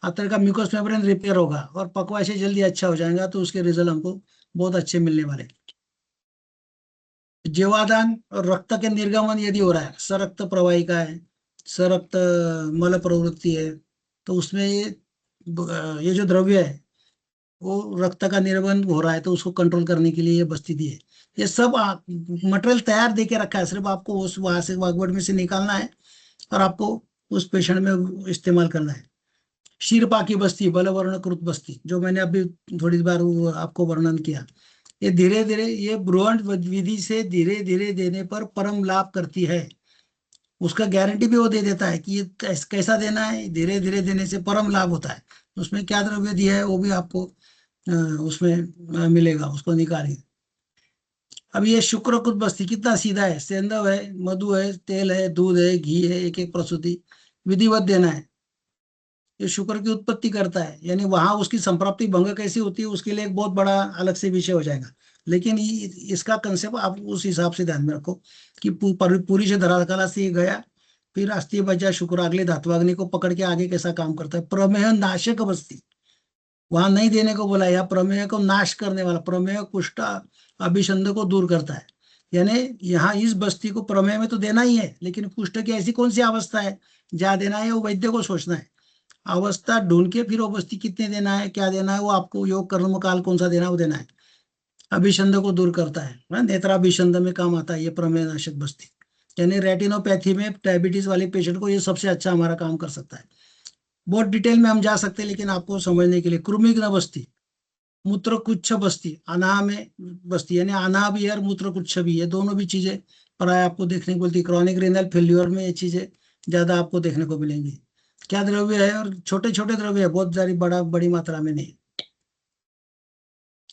अंदर का म्यूकस मेम्ब्रेन रिपेयर होगा और पक्वाशय जल्दी अच्छा हो जाएगा, तो उसके रिजल्ट हमको बहुत अच्छे मिलने वाले। जीवादान और रक्त के निर्गमन यदि हो रहा है, सरक्त प्रवाहिका है, सरक्त मल प्रवृत्ति है, तो उसमें ये जो द्रव्य है वो रक्त का निर्गमन हो रहा है, तो उसको कंट्रोल करने के लिए ये बस्ती दी है। ये सब मटेरियल तैयार दे के रखा है, सिर्फ आपको उस वहां से वागवट में से निकालना है और आपको उस पेशेंट में इस्तेमाल करना है। शीरपा की बस्ती, बलवर्णकृत बस्ती, जो मैंने अभी थोड़ी बार आपको वर्णन किया, ये धीरे धीरे, ये ब्रुअंट विधि से धीरे धीरे देने पर परम लाभ करती है। उसका गारंटी भी वो दे देता है कि ये कैसा देना है, धीरे धीरे देने से परम लाभ होता है। उसमें क्या द्रव्य दिया है वो भी आपको उसमें मिलेगा, उसको निकालिए। अब ये शुक्रकृत बस्ती कितना सीधा है, सेंधव है, मधु है, तेल है, दूध है, घी है, एक एक प्रसूति विधिवत देना है। ये शुक्र की उत्पत्ति करता है, यानी वहां उसकी संप्राप्ति भंग कैसी होती है उसके लिए एक बहुत बड़ा अलग से विषय हो जाएगा, लेकिन इसका कंसेप्ट आप उस हिसाब से ध्यान में रखो कि पूरी से धराकला से गया, फिर अस्थि बचा शुक्र, अगले धात्वाग्नि को पकड़ के आगे कैसा काम करता है। प्रमेह नाशक बस्ती, वहां नहीं देने को बोला, या प्रमेह को नाश करने वाला, प्रमेह कुष्ठ अभिसंध को दूर करता है। यानी यहाँ इस बस्ती को प्रमेह में तो देना ही है, लेकिन कुष्ठ की ऐसी कौन सी अवस्था है जहाँ देना है वो वैद्य को सोचना है। अवस्था ढूंढ के फिर वो बस्ती कितने देना है, क्या देना है, वो आपको योग कर्म काल कौन सा देना है वो देना है। अभिसंध को दूर करता है, नेत्राभिसंध में काम आता है ये प्रमेय नाशक बस्ती। यानी रेटिनोपैथी में डायबिटीज वाले पेशेंट को ये सबसे अच्छा हमारा काम कर सकता है। बहुत डिटेल में हम जा सकते हैं, लेकिन आपको समझने के लिए कृमिघ्न बस्ती, मूत्रकुच्छ बस्ती, अनाह में बस्ती, यानी अनाह भी है और मूत्रकुच्छ भी है, दोनों भी चीजें प्राय आपको देखने को मिलती। क्रॉनिक रेनल फेल्यूर में ये चीजें ज्यादा आपको देखने को मिलेंगी। क्या द्रव्य है, और छोटे छोटे द्रव्य है, बहुत सारी बड़ी मात्रा में नहीं।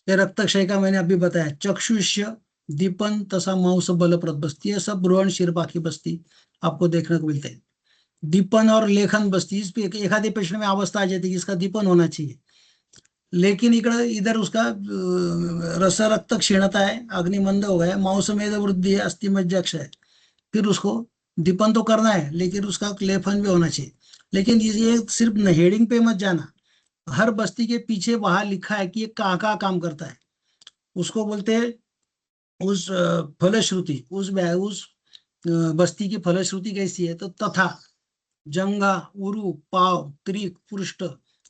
ये रक्त क्षय का मैंने अभी बताया। चक्षुष्य, दीपन तथा मांस बलप्रद बस्ती, ये सब ब्रुअन शिरपा की बस्ती आपको देखने को मिलते हैं। दीपन और लेखन बसती, इस पे एखादी पेशंट में अवस्था आ जाती है कि इसका दीपन होना चाहिए, लेकिन इधर उसका रस रक्त क्षीणता है, अग्निमंद हो गया, मांसमेद वृद्धि है, अस्थिमज्जक्ष है, फिर उसको दीपन तो करना है लेकिन उसका लेखन भी होना चाहिए। लेकिन ये सिर्फ हेडिंग पे मत जाना, हर बस्ती के पीछे वहां लिखा है कि ये कहाँ काम करता है, उसको बोलते हैं उस फलश्रुति, उस बस्ती की फलश्रुति कैसी है, तो तथा जंगा, उरु, पाव, त्रिक, पृष्ठ,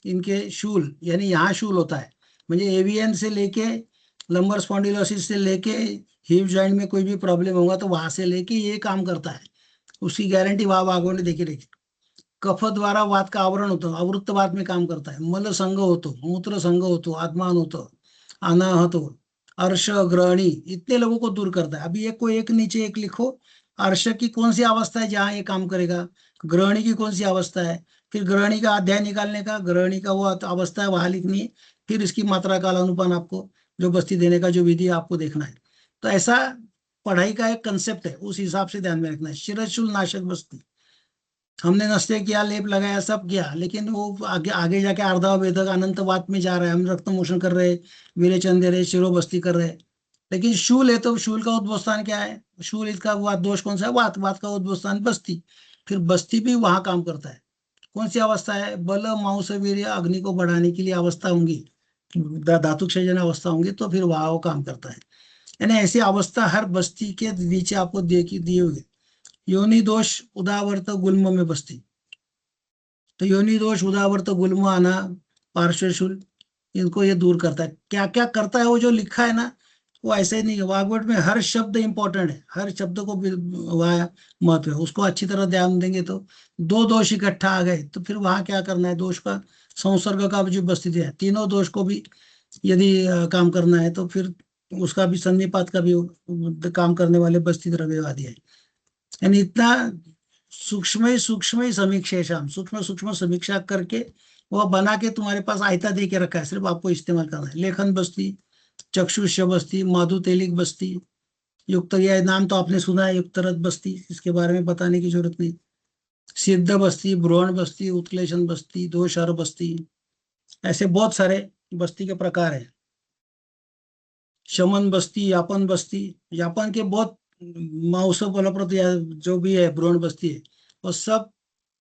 इनके शूल, यानी यहाँ शूल होता है, म्हणजे एवियन से लेके लंबर स्पॉन्डिलोसिस से लेके हिप जॉइंट में कोई भी प्रॉब्लम होगा तो वहां से लेके ये काम करता है, उसकी गारंटी वहां वाघों ने देखी रखी। कफ द्वारा वात का आवरण होतं, अवृत्त वात में काम करता है, मल संघ होतो, मूत्र संघ होतो, आत्मान होतो, अनाहत हो, अर्श, ग्रहणी, इतने लोगों को दूर करता है। अभी एक को एक नीचे एक लिखो, अर्श की कौन सी अवस्था है जहाँ ये काम करेगा, ग्रहणी की कौन सी अवस्था है, फिर ग्रहणी का अध्याय निकालने का, ग्रहणी का वो अवस्था है वहां लिखनी है, फिर इसकी मात्रा काल अनुपान आपको जो बस्ती देने का जो विधि है आपको देखना है। तो ऐसा पढ़ाई का एक कंसेप्ट है, उस हिसाब से ध्यान में रखना है। शिरशूल नाशक बस्ती, हमने नस्ते किया, लेप लगाया, सब किया, लेकिन वो आगे आगे जाके अर्धा वेदक अनंत वात में जा रहा है, हम रक्त मोशन कर रहे, विरेचन दे रहे, शिरोबस्ती कर रहे, लेकिन शूल है तो शूल का उद्भव स्थान क्या है, शूल इसका वात दोष कौन सा है, वात, वात का उद्भव स्थान बस्ती, फिर बस्ती भी वहां काम करता है। कौन सी अवस्था है, बल, मांस, वीर्य, अग्नि को बढ़ाने के लिए अवस्था होंगी, धातु क्षयजन अवस्था होंगी, तो फिर वहां वो काम करता है। यानी ऐसी अवस्था हर बस्ती के नीचे आपको दिए हुए। योनि दोष उदावर्त गुल्म में बस्ती, तो योनि दोष उदावर्त गुल्म आना, पार्श्वशूल, इनको ये दूर करता है। क्या क्या करता है वो जो लिखा है ना, वो ऐसे ही नहीं है, वाग्वट में हर शब्द इंपॉर्टेंट है, हर शब्द को वह महत्व है, उसको अच्छी तरह ध्यान देंगे तो दो दोष इकट्ठा आ गए तो फिर वहां क्या करना है, दोष का संसर्ग का जो बस्ती है, तीनों दोष को भी यदि काम करना है तो फिर उसका भी सन्निपात का भी काम करने वाले बस्ती द्रव्यवादी है। यानी इतना सूक्ष्म ही समीक्षा, सूक्ष्म सूक्ष्म समीक्षा करके वो बना के तुम्हारे पास आयता दे के रखा है, सिर्फ आपको इस्तेमाल करना है। लेखन बस्ती, चक्षुष्य बस्ती, माधुतेलिक बस्ती, युक्त, यह नाम तो आपने सुना है, युक्तरथ बस्ती, इसके बारे में बताने की जरूरत नहीं। सिद्ध बस्ती, ब्रोहण बस्ती, उत्क्लेशन बस्ती, दोषार बस्ती, ऐसे बहुत सारे बस्ती के प्रकार है। शमन बस्ती, यापन बस्ती, यापन के बहुत मांस फलप्रद या जो भी है ब्रोहण बस्ती है, वो सब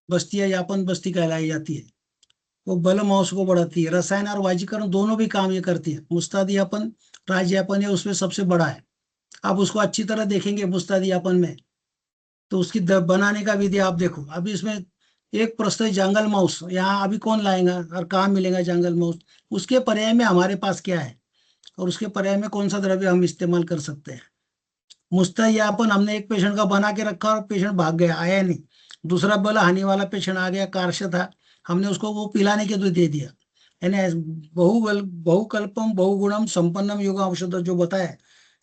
बस्तियां यापन बस्ती कहलाई जाती है। वो बल मांस को बढ़ाती है, रसायन और वाजीकरण दोनों भी काम ये करती है। मुस्ताद यापन, राज यापन है, उसमें सबसे बड़ा है। आप उसको अच्छी तरह देखेंगे मुस्ताद यापन में, तो उसकी बनाने का विधि आप देखो। अभी इसमें एक प्रश्न है, जंगल माउस, यहाँ अभी कौन लाएगा और कहाँ मिलेगा जंगल माउस, उसके पर्याय में हमारे पास क्या है और उसके पर्याय में कौन सा द्रव्य हम इस्तेमाल कर सकते हैं। मुस्तैयापन, हमने एक पेशेंट का बना के रखा और पेशेंट भाग गया, आया नहीं। दूसरा बल हानि वाला पेशेंट आ गया, कार्श था, हमने उसको वो पिलाने के लिए दे दिया। यानी बहुकल्पम बहुगुणम संपन्नम योग औषध जो बताया,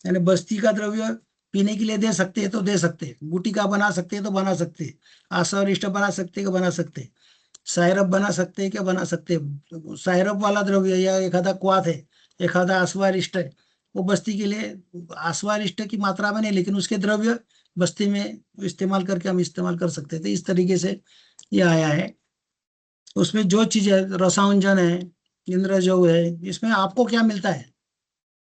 यानी बस्ती का द्रव्य पीने के लिए दे सकते हैं तो दे सकते हैं, गुटी का बना सकते हैं तो बना सकते हैं, आसवरिष्ट बना सकते हैं, बना सकते हैं, सायरप बना सकते हैं, क्या बना सकते हैं। सायरप वाला द्रव्य या एखादा क्वाथ है, एखादा आस्वारिष्ट है, वो बस्ती के लिए आस्वारिष्ट की मात्रा में नहीं, लेकिन उसके द्रव्य बस्ती में इस्तेमाल करके हम इस्तेमाल कर सकते थे। इस तरीके से ये आया है। उसमें जो चीज है, रसांजन है, इंद्रजौ है, इसमें आपको क्या मिलता है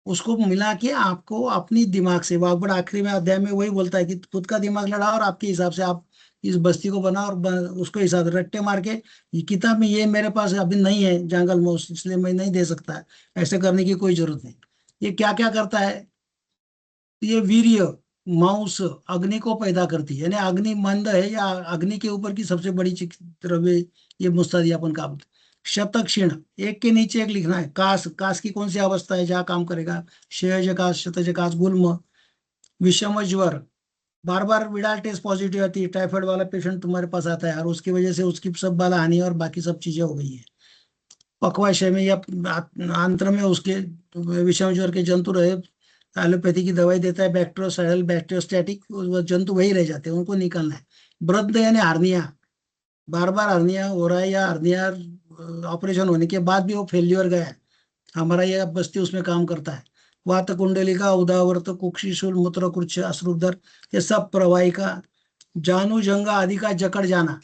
उसको मिला के आपको अपनी दिमाग से, वाग्बड़ आखिरी में अध्याय में वही बोलता है कि खुद का दिमाग लड़ा और आपके हिसाब से आप इस बस्ती को बना और उसको हिसाब रट्टे मार के, ये किताब में ये मेरे पास अभी नहीं है जंगल मौस, इसलिए मैं नहीं दे सकता है, ऐसे करने की कोई जरूरत नहीं। ये क्या क्या करता है, ये वीर्य, मांस, अग्नि को पैदा करती है, यानी अग्नि मंद है या अग्नि के ऊपर की सबसे बड़ी द्रव्य ये मुस्तादियापन का। शतक्षीण, एक के नीचे एक लिखना है। कास, कास की कौन सी अवस्था है जहाँ काम करेगा, क्षयजकास, शतजकास, गुल्म, विषम ज्वर, बार बार विडाल टेस्ट पॉजिटिव आती है, टाइफाइड वाला पेशेंट तुम्हारे पास आता है और उसकी वजह से उसकी सब बाला हानि और बाकी सब चीजें हो गई है। पकवाशय में या आंत्र में उसके विषम ज्वर के जंतु रहे, एलोपैथी की दवाई देता है, बैक्टीरियोसाइडल, बैक्टीरियोस्टैटिक, वो जंतु वही रह जाते हैं, उनको निकालना है। वृद्ध यानी हार्निया, बार बार हार्निया हो रहा है या हार्निया ऑपरेशन होने के बाद भी वो फेल्यूर गया है, हमारा यह बस्ती उसमें काम करता है। वात कुंडलिका, उदावर्त, कुक्षिशूल, मूत्रकुक्ष, अश्रुदर, ये सब प्रवाहिका, जानू जंगा आदि का जकड़ जाना,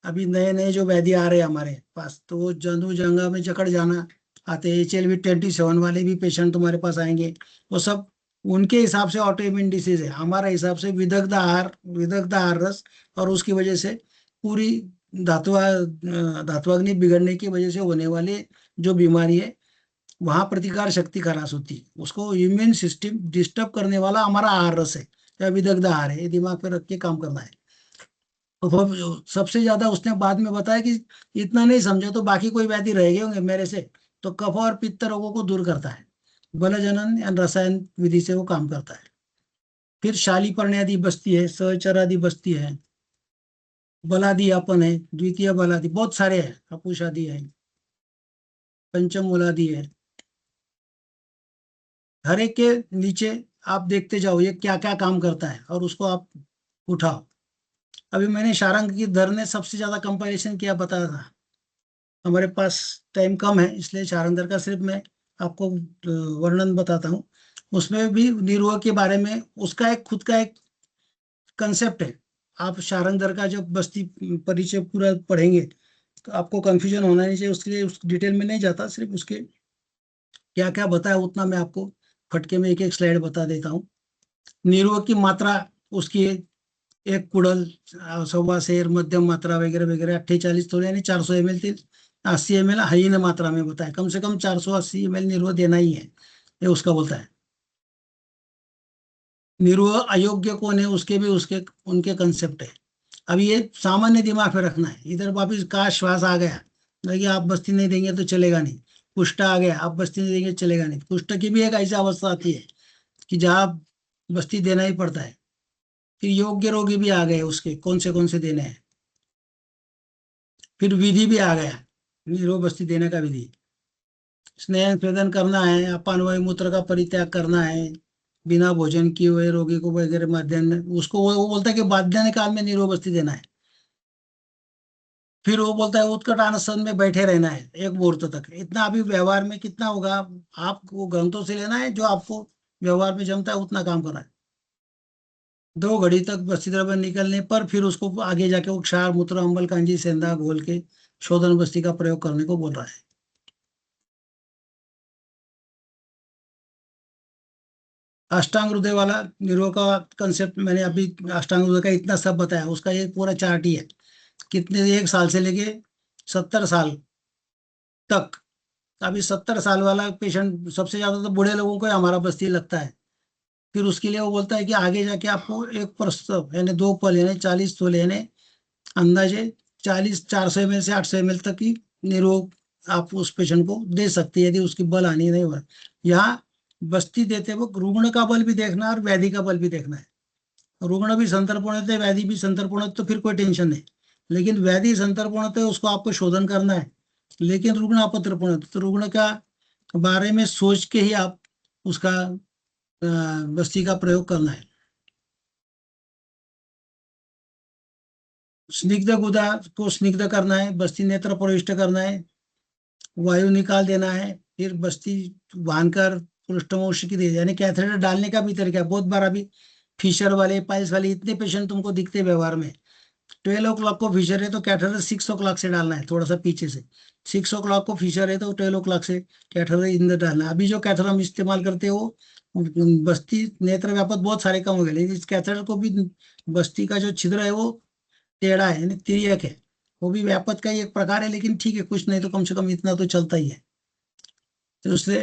अभी नए नए जो वैद्य आ रहे हैं हमारे पास, तो वो जंतु जंगा में जकड़ जाना आते हैं, HLV-27 वाले भी पेशेंट तुम्हारे पास आएंगे। वो सब उनके हिसाब से ऑटो इम्यून डिसीज है, हमारा हिसाब से विदग्ध आहार रस और उसकी वजह से पूरी धात्वाग्नि बिगड़ने की वजह से होने वाले जो बीमारी है, वहां प्रतिकार शक्ति खराब होती है, उसको इम्यून सिस्टम डिस्टर्ब करने वाला हमारा आहार रस है या विदग्ध आहार है, ये दिमाग पे रख के काम करना है। तो सबसे ज्यादा उसने बाद में बताया कि इतना नहीं समझा तो बाकी कोई व्याधि रह गए होंगे मेरे से, तो कफ और पित्त रोगों को दूर करता है, बल जनन या रसायन विधि से वो काम करता है। फिर शालीपर्ण आदि बस्ती है, सहचर आदि बस्ती है, बलादि अपन है, द्वितीय बलादि बहुत सारे हैं, अपुष आदि है, पंचम मूलादि है। हर एक के नीचे आप देखते जाओ ये क्या क्या काम करता है और उसको आप उठाओ। अभी मैंने शारंग की दर ने सबसे ज्यादा कंपैरिजन किया बताया था, हमारे पास टाइम कम है इसलिए शारंगधर का सिर्फ मैं आपको वर्णन बताता हूँ। उसमें भी निरोग के बारे में उसका एक खुद का एक कंसेप्ट है। आप शारंगधर का जब बस्ती परिचय पूरा पढ़ेंगे तो आपको कंफ्यूजन होना नहीं चाहिए, उसके लिए उस डिटेल में नहीं जाता, सिर्फ उसके क्या क्या बताया उतना मैं आपको फटके में एक एक स्लाइड बता देता हूँ। निरोग की मात्रा उसकी एक कुड़ल, सवा शेर, मध्यम मात्रा वगैरह वगैरह 48 थोड़े यानी 400 ml थी, 80 ml हीन मात्रा में बताया, कम से कम 480 ml निर्वह देना ही है, ये उसका बोलता है। निर्वह अयोग्य कौन है उसके भी उसके उनके कंसेप्ट है। अब ये सामान्य दिमाग में रखना है, इधर वापिस का श्वास आ गया, देखिए आप बस्ती नहीं देंगे तो चलेगा नहीं, कुष्ठ आ गया आप बस्ती नहीं देंगे चलेगा नहीं, कुष्ठ की भी एक ऐसी अवस्था आती है कि जहाँ बस्ती देना ही पड़ता है। फिर योग्य रोगी भी आ गए, उसके कौन से देने हैं। फिर विधि भी आ गया, निरो बस्ती देने का विधि, स्नेह स्वेदन करना है, अपान वायु मूत्र का परित्याग करना है, बिना भोजन किए हुए रोगी को वगैरह मध्याह्न उसको वो बोलता है कि मध्याह्न काल में निरो बस्ती देना है। फिर वो बोलता है उत्कट आसन में बैठे रहना है 1 मुहूर्त तक, इतना अभी व्यवहार में कितना होगा, आपको ग्रंथों से लेना है, जो आपको व्यवहार में जमता है उतना काम करना है। 2 घड़ी तक बस्ती द्रव्य निकलने पर फिर उसको आगे जाके वो क्षार मूत्र अम्बल कांजी सेंधा घोल के शोधन बस्ती का प्रयोग करने को बोल रहा है। अष्टांग हृदय वाला निरोग का कंसेप्ट मैंने अभी अष्टांग हृदय का इतना सब बताया, उसका ये पूरा चार्ट ही है, कितने 1 साल से लेके 70 साल तक। अभी 70 साल वाला पेशेंट सबसे ज्यादा तो बूढ़े लोगों को ही हमारा बस्ती लगता है। फिर उसके लिए वो बोलता है कि आगे जाके आपको एक प्रस्तव यानी 2 पल यानी 40 तोले यानी अंदाजे 400 ml से 800 ml तक की निरोग आप उस पेशेंट को दे सकते हैं, यदि उसकी बल हानि नहीं हो। यहाँ बस्ती देते वक्त रुग्ण का बल भी देखना है और व्याधि का बल भी देखना है। रुग्ण भी संतर्पण है, व्याधि भी संतर्पण है, तो फिर कोई टेंशन नहीं। लेकिन व्याधि संतर्पण है उसको आपको शोधन करना है, लेकिन रुग्ण अपत्रपण है तो रुग्ण का बारे में सोच के ही आप उसका बस्ती का प्रयोग करना है। स्निग्ध गुदा को स्निग्ध करना है, बस्ती नेत्र प्रविष्ट करना है, वायु निकाल देना है, फिर बस्ती बांधकर पृष्ठवंश की दे यानी कैथेटर डालने का भी तरीका है। बहुत बार अभी फिशर वाले पाइल्स वाले इतने पेशेंट तुमको दिखते व्यवहार में, 12 o'clock को फिशर है तो कैथेटर 6 o'clock से डालना है, थोड़ा सा पीछे से 6 o'clock को फिशर है तो 12 o'clock से कैथेटर इंदर डालना है। अभी जो कैथेटर हम इस्तेमाल करते हो बस्ती नेत्र व्यापक बहुत सारे कम हो गए, लेकिन इस कैथेटर को भी बस्ती का जो छिद्र है वो टेढ़ा है यानी तिर्यक है, वो भी व्यापक का ही एक प्रकार है, लेकिन ठीक है कुछ नहीं तो कम से कम इतना तो चलता ही है। तो उससे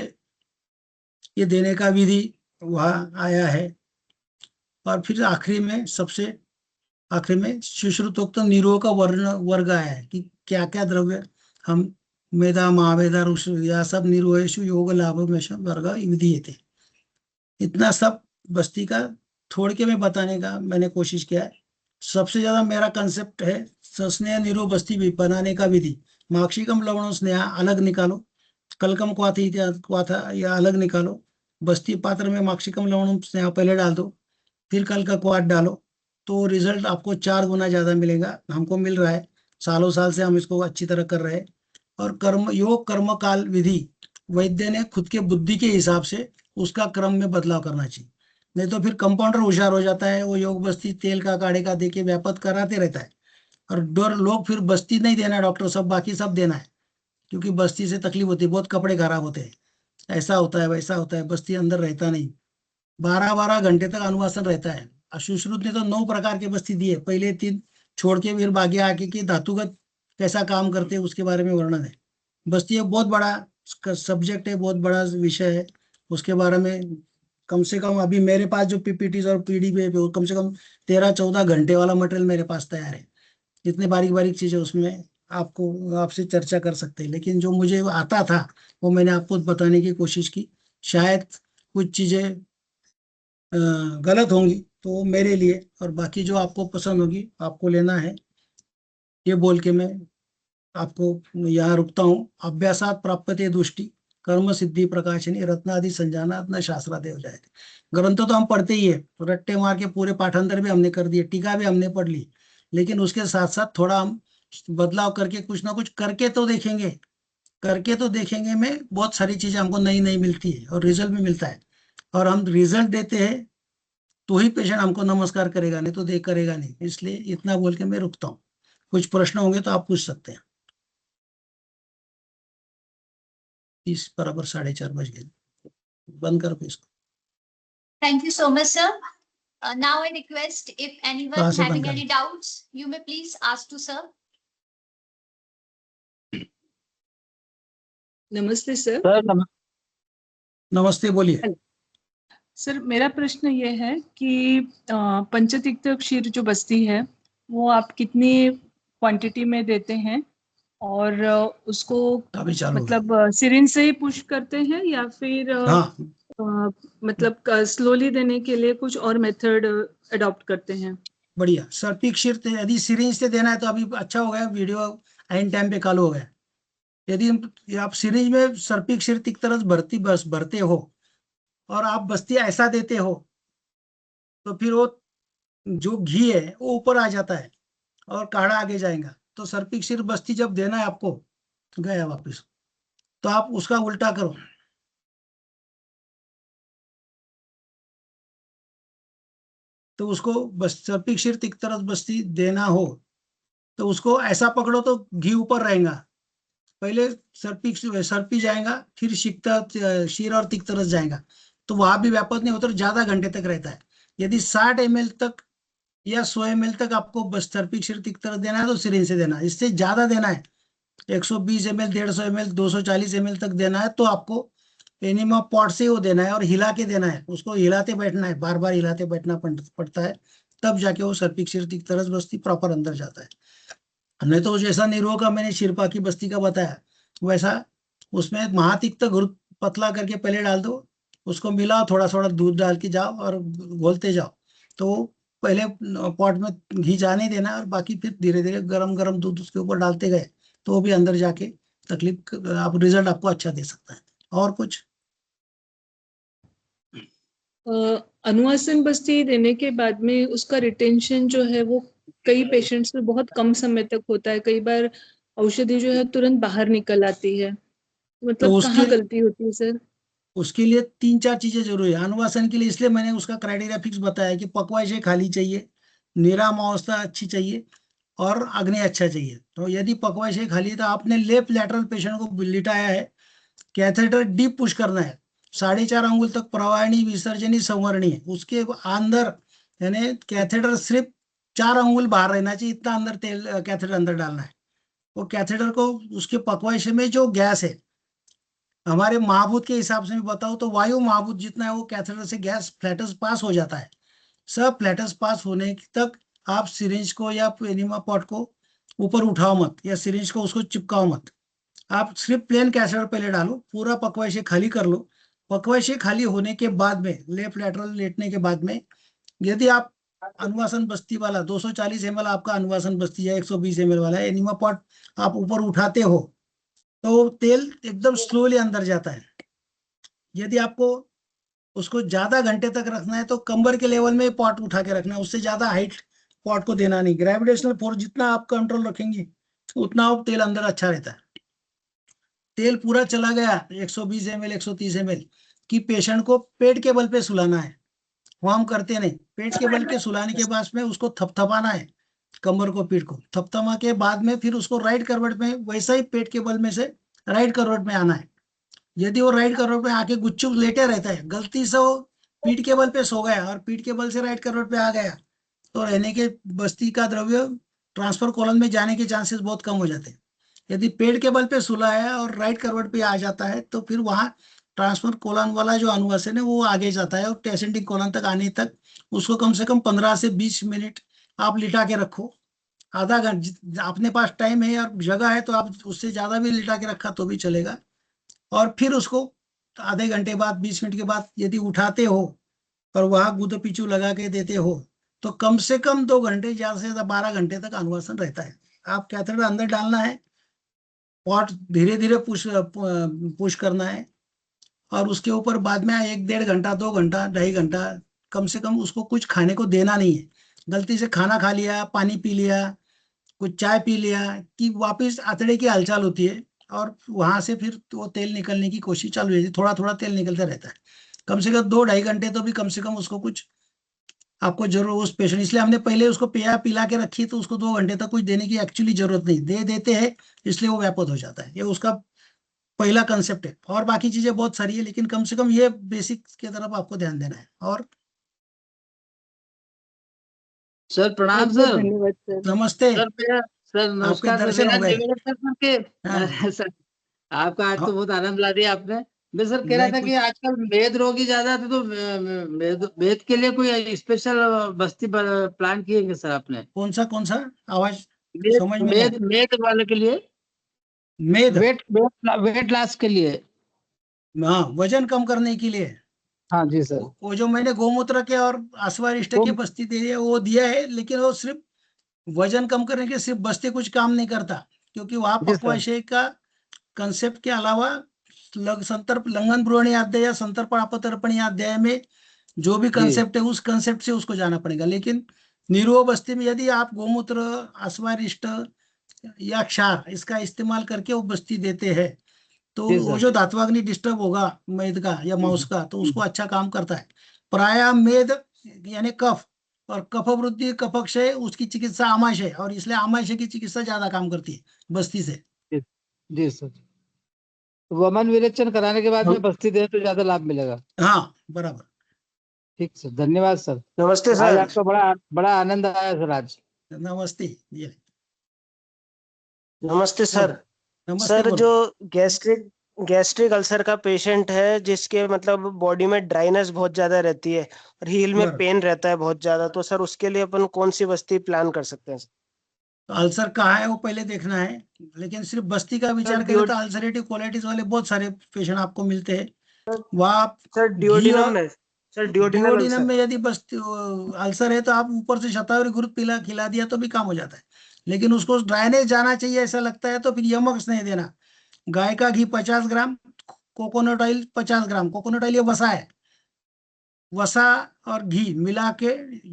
ये देने का विधि वहाँ आया है। और फिर आखिरी में सबसे आखिरी में सुश्रुतोक्त निरोग का वर्ग आया है कि क्या क्या द्रव्य हम मेधा महावेदा या सब निरोहेशु योग लाभ में वर्ग विधि थे। इतना सब बस्ती का थोड़ के में बताने का मैंने कोशिश किया है। सबसे ज्यादा मेरा कंसेप्ट है स्नेह निरो बस्ती भी बनाने का विधि। माक्षिकम लवणों स्नेह अलग निकालो, कलकम क्वाथा या अलग निकालो, बस्ती पात्र में माक्षिकम लवणों स्नेह पहले डाल दो, फिर कल का क्वाथ डालो, तो रिजल्ट आपको 4 गुना ज्यादा मिलेगा, हमको मिल रहा है, सालों साल से हम इसको अच्छी तरह कर रहे हैं। और कर्म काल विधि वैद्य ने खुद के बुद्धि के हिसाब से उसका क्रम में बदलाव करना चाहिए, नहीं तो फिर कंपाउंडर होशियार हो जाता है, वो योग बस्ती तेल का काढ़े का देके व्यापक कराते रहता है, और डर लोग फिर बस्ती नहीं देना है डॉक्टर साहब, बाकी सब देना है, क्योंकि बस्ती से तकलीफ होती है, बहुत कपड़े खराब होते हैं, ऐसा होता है वैसा होता है, बस्ती अंदर रहता नहीं, 12-12 घंटे तक अनुवासन रहता है। और सुश्रुत ने तो 9 प्रकार के बस्ती दिए, पहले 3 छोड़ के फिर बाकी आके कि धातुगत कैसा काम करते हैं उसके बारे में वर्णन है। बस्ती एक बहुत बड़ा सब्जेक्ट है, बहुत बड़ा विषय है, उसके बारे में कम से कम अभी मेरे पास जो पीपीटी और पीडीएफ है वो कम से कम 13-14 घंटे वाला मटेरियल मेरे पास तैयार है। इतने बारीक बारीक चीजें उसमें आपको आपसे चर्चा कर सकते हैं, लेकिन जो मुझे आता था वो मैंने आपको बताने की कोशिश की। शायद कुछ चीजें गलत होंगी तो वो मेरे लिए, और बाकी जो आपको पसंद होगी आपको लेना है, ये बोल के मैं आपको यहाँ रुकता हूँ। अभ्यासात प्राप्यते दृष्टि कर्म सिद्धि प्रकाशिनी रत्नादि संजानात न शास्त्रादेव जायते। ग्रंथ तो हम पढ़ते ही है, रट्टे मार के पूरे पाठांतर भी हमने कर दिए, टीका भी हमने पढ़ ली, लेकिन उसके साथ साथ थोड़ा हम बदलाव करके कुछ ना कुछ करके तो देखेंगे, में बहुत सारी चीजें हमको नई नई मिलती है और रिजल्ट भी मिलता है। और हम रिजल्ट देते हैं तो ही पेशेंट हमको नमस्कार करेगा, नहीं तो देख करेगा नहीं। इसलिए इतना बोल के मैं रुकता हूँ। कुछ प्रश्न होंगे तो आप पूछ सकते हैं। 30 बराबर 4:30 बज गए, बंद कर दो इसको। Thank you so much, sir. Now I request if anyone कहाँ से having बंद any doubts, you may please ask to sir. नमस्ते सर। नमस्ते, बोलिए। सर मेरा प्रश्न ये है कि पंचतिक्त क्षीर जो बस्ती है वो आप कितनी क्वांटिटी में देते हैं और उसको अभी चालू हो गया। मतलब सिरिंज से ही पुश करते हैं या फिर हाँ, मतलब स्लोली देने के लिए कुछ और मेथड अडॉप्ट करते हैं? बढ़िया। सर्पिक्षीर यदि सिरिंज से देना है तो अभी अच्छा हो गया, वीडियो एंड टाइम पे चालू हो गया। यदि आप सिरिंज में सर्पिक्षीर तिक्तरस भरते हो और आप बस्ती ऐसा देते हो तो फिर वो जो घी है वो ऊपर आ जाता है और काढ़ा आगे जाएगा। तो सर्पिक्षीर बस्ती जब देना है आपको, गया वापस, तो आप उसका उल्टा करो। तो उसको बस सर्पिक्षीर तिक्तरस बस्ती देना हो तो उसको ऐसा पकड़ो तो घी ऊपर रहेगा, पहले सर्पी जाएगा, फिर शीर और तिक्तरस जाएगा, तो वहां भी व्यापक नहीं होता, ज्यादा घंटे तक रहता है। यदि 60 ml तक या 100 ml तक आपको बस सर्पिक्षीर तिक्तरस देना है तो सिरिंज से देना है। इससे ज्यादा देना है, 120 ml, 150 ml, 240 ml तक देना है तो आपको एनिमा पॉट से वो देना है और हिला के देना है। उसको हिलाते बैठना है, बार बार हिलाते बैठना पड़ता है, तब जाके वो सर्पिक्षीर तिक्तरस बस्ती प्रॉपर अंदर जाता है। नहीं तो जैसा निरो का मैंने शिरपा की बस्ती का बताया वैसा उसमें महातिक्त घुर पतला करके पहले डाल दो, उसको मिलाओ, थोड़ा थोड़ा दूध डाल के जाओ और घोलते जाओ। तो पहले पॉट में घी जाने देना और बाकी फिर धीरे धीरे गरम गरम दूध उसके ऊपर डालते गए तो वो भी अंदर जाके तकलीफ आप रिजल्ट आपको अच्छा दे सकता है। और कुछ? अनुवासन बस्ती देने के बाद में उसका रिटेंशन जो है वो कई पेशेंट्स में बहुत कम समय तक होता है, कई बार औषधि जो है तुरंत बाहर निकल आती है, मतलब कहाँ गलती होती है सर? उसके लिए 3-4 चीजें जरूरी है अनुवासन के लिए, इसलिए मैंने उसका क्राइटेरिया फिक्स बताया कि पक्वाशय खाली चाहिए, निराम अवस्था अच्छी चाहिए और अग्नि अच्छा चाहिए। तो यदि पक्वाशय खाली है तो आपने लेफ्ट लैटरल पेशेंट को लिटाया है, कैथेटर डीप पुश करना है, 4.5 अंगुल तक प्रवाहिनी विसर्जनी संवरणी है, उसके अंदर यानी कैथेटर सिर्फ 4 अंगुल बाहर रहना चाहिए, इतना अंदर तेल कैथेटर अंदर डालना है। वो कैथेटर को उसके पक्वाशय में जो गैस है, हमारे महाभूत के हिसाब से भी बताओ तो वायु महाभूत जितना है वो कैथेटर से गैस फ्लैटस पास हो जाता है। सब फ्लैटस पास होने तक आप सिरिंज को या एनिमा पॉट को ऊपर उठाओ मत, या सिरिंज को उसको चिपकाओ मत। आप सिर्फ प्लेन कैथेटर पहले डालो, पूरा पक्वाशय खाली कर लो। पक्वाशय खाली होने के बाद में लेफ्ट लैटरल लेटने के बाद में यदि आप अनुवासन बस्ती वाला 240 ml आपका अनुवासन बस्ती है, 120 ml वाला एनिमा पॉट आप ऊपर उठाते हो तो तेल एकदम स्लोली अंदर जाता है। यदि आपको उसको ज्यादा घंटे तक रखना है तो कमर के लेवल में पॉट उठा के रखना है, उससे ज्यादा हाइट पॉट को देना नहीं। ग्रेविटेशनल फोर्स जितना आप कंट्रोल रखेंगे उतना तेल अंदर अच्छा रहता है। तेल पूरा चला गया 120 ml, 130 ml की पेशेंट को पेट के बल पे सुलाना है, वो हम करते नहीं। पेट के बल के सुलाने के बाद में उसको थपथपाना है, कमर को, पीठ को थपथपा के बाद में फिर उसको राइट करवट में वैसा ही पेट के बल में से राइट करवट में आना है। यदि वो राइट करवट में आके गुपचुप लेटे रहता है, गलती से वो पीठ के बल पे सो गया और पीठ के बल से राइट करवट पे आ गया, तो रहने के बस्ती का द्रव्य ट्रांसफर कॉलन में जाने के चांसेस बहुत कम हो जाते हैं। यदि पेट के बल पे सुला है और राइट करवट पे आ जाता है तो फिर वहां ट्रांसफर कोलन वाला जो अनुवासन है वो आगे जाता है और टेसेंडिंग कोलन तक आने तक उसको कम से कम 15 से 20 मिनट आप लिटा के रखो। आधा घंटा अपने पास टाइम है और जगह है तो आप उससे ज्यादा भी लिटा के रखा तो भी चलेगा। और फिर उसको आधे घंटे बाद 20 मिनट के बाद यदि उठाते हो और वहां गुद पीछू लगा के देते हो तो कम से कम 2 घंटे, ज्यादा से ज्यादा 12 घंटे तक अनुवासन रहता है। आप कैथेटर अंदर डालना है, पॉट धीरे धीरे पुश करना है और उसके ऊपर बाद में 1-1.5 घंटा, 2 घंटा, 2.5 घंटा कम से कम उसको कुछ खाने को देना नहीं है। गलती से खाना खा लिया, पानी पी लिया, कुछ चाय पी लिया कि वापस आंतड़े की हलचल होती है और वहां से फिर वो तेल निकलने की कोशिश चालू हो जाती है। थोड़ा थोड़ा तेल निकलता रहता है। कम से कम 2-2.5 घंटे तो भी कम से कम उसको कुछ आपको जरूर उस पेशेंट, इसलिए हमने पहले उसको पिला के रखी तो उसको 2 घंटे तक कुछ देने की एक्चुअली जरूरत नहीं, दे देते हैं इसलिए वो व्यापक हो जाता है। ये उसका पहला कंसेप्ट है। और बाकी चीजें बहुत सारी है लेकिन कम से कम ये बेसिक की तरफ आपको ध्यान देना है। और सर प्रणाम बहुत बहुत सर। धन्यवाद सर। नमस्ते। सर मेरा सर आपके नमस्कार सर। दर्शन मेरा हो गए। निवेदन था सर के हाँ, सर आपका आज हाँ, तो बहुत आनंद ला दिया आपने। मैं सर कह रहा नहीं था कि कुछ आजकल वेद रोगी ज्यादा थे तो वेद के लिए कोई स्पेशल बस्ती प्लान किए सर आपने? कौन सा आवाज वेद समझ में नहीं वेद आया। वेद वाले के लिए, मेद, वेट लॉस के लिए। हाँ, वजन कम करने के लिए। हाँ जी सर। वो जो मैंने गोमूत्र के और आश्वारिष्ट वो की बस्ती दे दिया वो दिया है, लेकिन वो सिर्फ वजन कम करने के सिर्फ बस्ती कुछ काम नहीं करता, क्योंकि वहां जी सर। पक्वाशय का कंसेप्ट के अलावा संतर्प लंघन ब्रुवणी अध्याय या संतर्पण अपतर्पणी अध्याय में जो भी जी कंसेप्ट है उस कंसेप्ट से उसको जाना पड़ेगा। लेकिन निरुव बस्ती में यदि आप गोमूत्र, अश्वारिष्ट या क्षार इसका इस्तेमाल करके वो बस्ती देते हैं तो जी वो सर। जो धात्वाग्नि डिस्टर्ब होगा मेद का या मांस का तो उसको हम्म, अच्छा काम करता है। प्राय मेद यानी कफ, और कफ वृद्धि कफक्षय उसकी चिकित्सा आमाशय, और इसलिए आमाशय की चिकित्सा ज्यादा काम करती है बस्ती से। जी जी सर। वमन विरेचन कराने के बाद में बस्ती दें तो ज्यादा लाभ मिलेगा। हाँ, बराबर। ठीक सर, धन्यवाद सर। नमस्ते आज सर। आपका बड़ा बड़ा आनंद आया सर आज। नमस्ते। ये नमस्ते बोलो। सर। नमस्ते सर बोलो। जो गैस्ट्रिक अल्सर का पेशेंट है जिसके मतलब बॉडी में ड्राइनेस बहुत ज्यादा रहती है और हील में बराबर। पेन रहता है बहुत ज्यादा, तो सर उसके लिए अपन कौन सी बस्ती प्लान कर सकते हैं? तो अल्सर कहाँ है वो पहले देखना है। लेकिन सिर्फ बस्ती का सर विचार करें तो अल्सरेटिव कोलाइटिस वाले बहुत सारे पेशेंट आपको मिलते हैं। वहाँ आप सर घी डिओडिनम और में, सर डिओडिनल डिओडिनम अल्सर। में यदि बस अल्सर है तो आप ऊपर से शतावरी घृत पिला खिला दिया तो भी काम हो जाता है। लेकिन उसको ड्राइनेज जाना चाहिए ऐसा लगता है तो फिर यमक स्नेह देना। गाय का घी 50 ग्राम, कोकोनट ऑयल 50 ग्राम। कोकोनट ऑयल ये वसा है, वसा और घी मिला के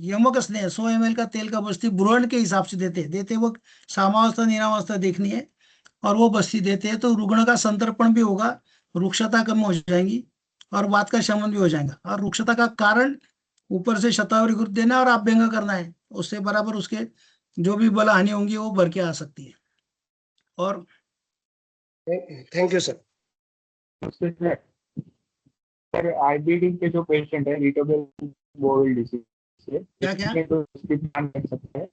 यमक स्नेह 100 ml का तेल का बस्ती ब्रुवण के हिसाब से देते वो सामावस्था नीरावस्था देखनी है और वो बस्ती देते हैं तो रुग्ण का संतर्पण भी होगा, रुक्षता कम हो जाएंगी और वात का शमन भी हो जाएगा। और रुक्षता का कारण ऊपर से शतावरी घृत देना और अभ्यंग करना है, उससे बराबर उसके जो भी बल हानि होंगी वो भर के आ सकती है। और thank you sir. Sir IBD के जो पेशेंट है इरिटेबल बोवेल डिसीज से क्या क्या तो उसकी प्लान कर सकते हैं।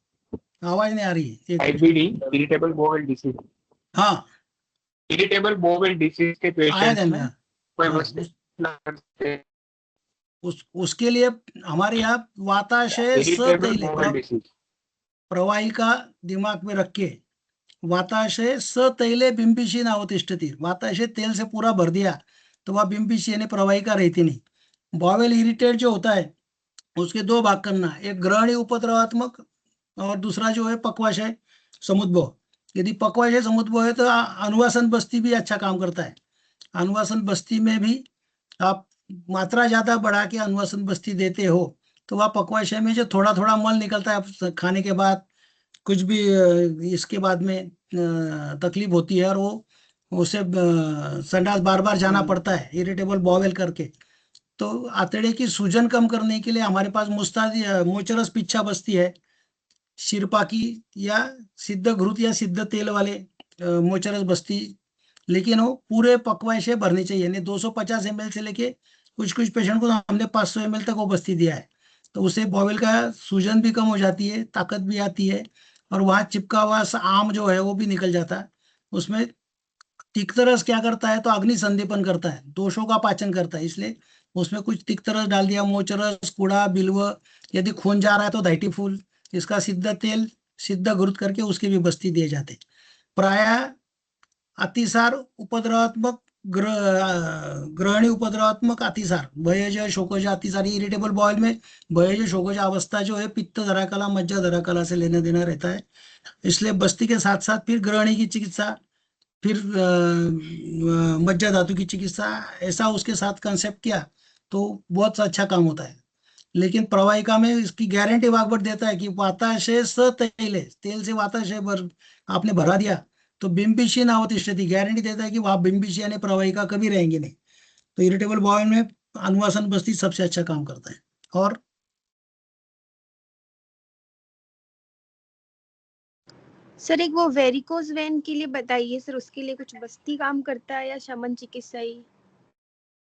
आवाज नहीं आ रही है एक। आईबीडी इरिटेबल बोवेल डिसीज, हाँ, इरिटेबल बोवेल डिसीज के आया पेशेंट्स ध्यान में में। कोई हाँ, वस्तु प्लान कर सकते हैं। उसके लिए हमारे यहाँ वाताशय इरिटेबल सतैले बोवेल डिसीज। प्रवाही का दिमाग में रख के वाताशय सतैले बिंबिशी नावतिष्ठती, वाताशय तेल से पूरा भर दिया तो वह बिंबिशी यानी प्रवाही का रहती नहीं। बॉवेल इरिटेट जो होता है उसके 2 भाग करना, एक ग्रहणी उपद्रवात्मक और दूसरा जो है पक्वाशय समुद्भव। यदि पक्वाशय समुद्भव है तो अनुवासन बस्ती भी अच्छा काम करता है। अनुवासन बस्ती में भी आप मात्रा ज्यादा बढ़ा के अनुवासन बस्ती देते हो तो वह पक्वाशय में जो थोड़ा थोड़ा मल निकलता है खाने के बाद, कुछ भी इसके बाद में तकलीफ होती है और वो उसे संडास बार बार जाना पड़ता है इरिटेबल बॉवेल करके। तो आंतड़े की सूजन कम करने के लिए हमारे पास मुस्तादी मोचरस पिच्छा बस्ती है, शिरपाकी या सिद्ध घृत या सिद्ध तेल वाले मोचरस बस्ती, लेकिन वो पूरे पकवान से भरनी चाहिए। यानी 250 ml से लेके कुछ कुछ पेशेंट को हमने 500 ml तक वो बस्ती दिया है। तो उससे बॉवल का सूजन भी कम हो जाती है, ताकत भी आती है, और वहाँ चिपका हुआ आम जो है वो भी निकल जाता है। उसमें तिक्तरस क्या करता है, तो अग्नि संदीपन करता है, दोषों का पाचन करता है, इसलिए उसमें कुछ तिक्तरस डाल दिया, मोचरस, कुड़ा, बिल्व। यदि खून जा रहा है तो दाइटी फूल, इसका सिद्ध तेल, सिद्ध घृत करके उसकी भी बस्ती दिए जाते हैं। प्राय अतिसार, उपद्रवात्मक ग्रहणी उपद्रवात्मक अतिसार, भयज शोकज अतिसार, इरिटेबल बॉयल में भयज शोकज अवस्था जो है पित्त धरा कला, मज्जा धरा कला से लेना देना रहता है। इसलिए बस्ती के साथ साथ फिर ग्रहणी की चिकित्सा, फिर मज्जा धातु की चिकित्सा, ऐसा उसके साथ कंसेप्ट किया तो बहुत अच्छा काम होता है। लेकिन प्रवाहिका में इसकी गारंटी वागबट देता है कि वाताशय स तैले, तेल से वाताशय भर आपने भरा दिया तो बिंबिशी नावतिष्ठति, गारंटी देता है कि वहां बिंबिशी यानी प्रवाहिका कभी रहेंगे नहीं। तो इरिटेबल बॉयल में अनुवासन बस्ती सबसे अच्छा काम करता है। और सर एक वो वेरिकोज वेन के लिए बताइए सर, उसके लिए कुछ बस्ती काम करता है या शमन चिकित्सा ही?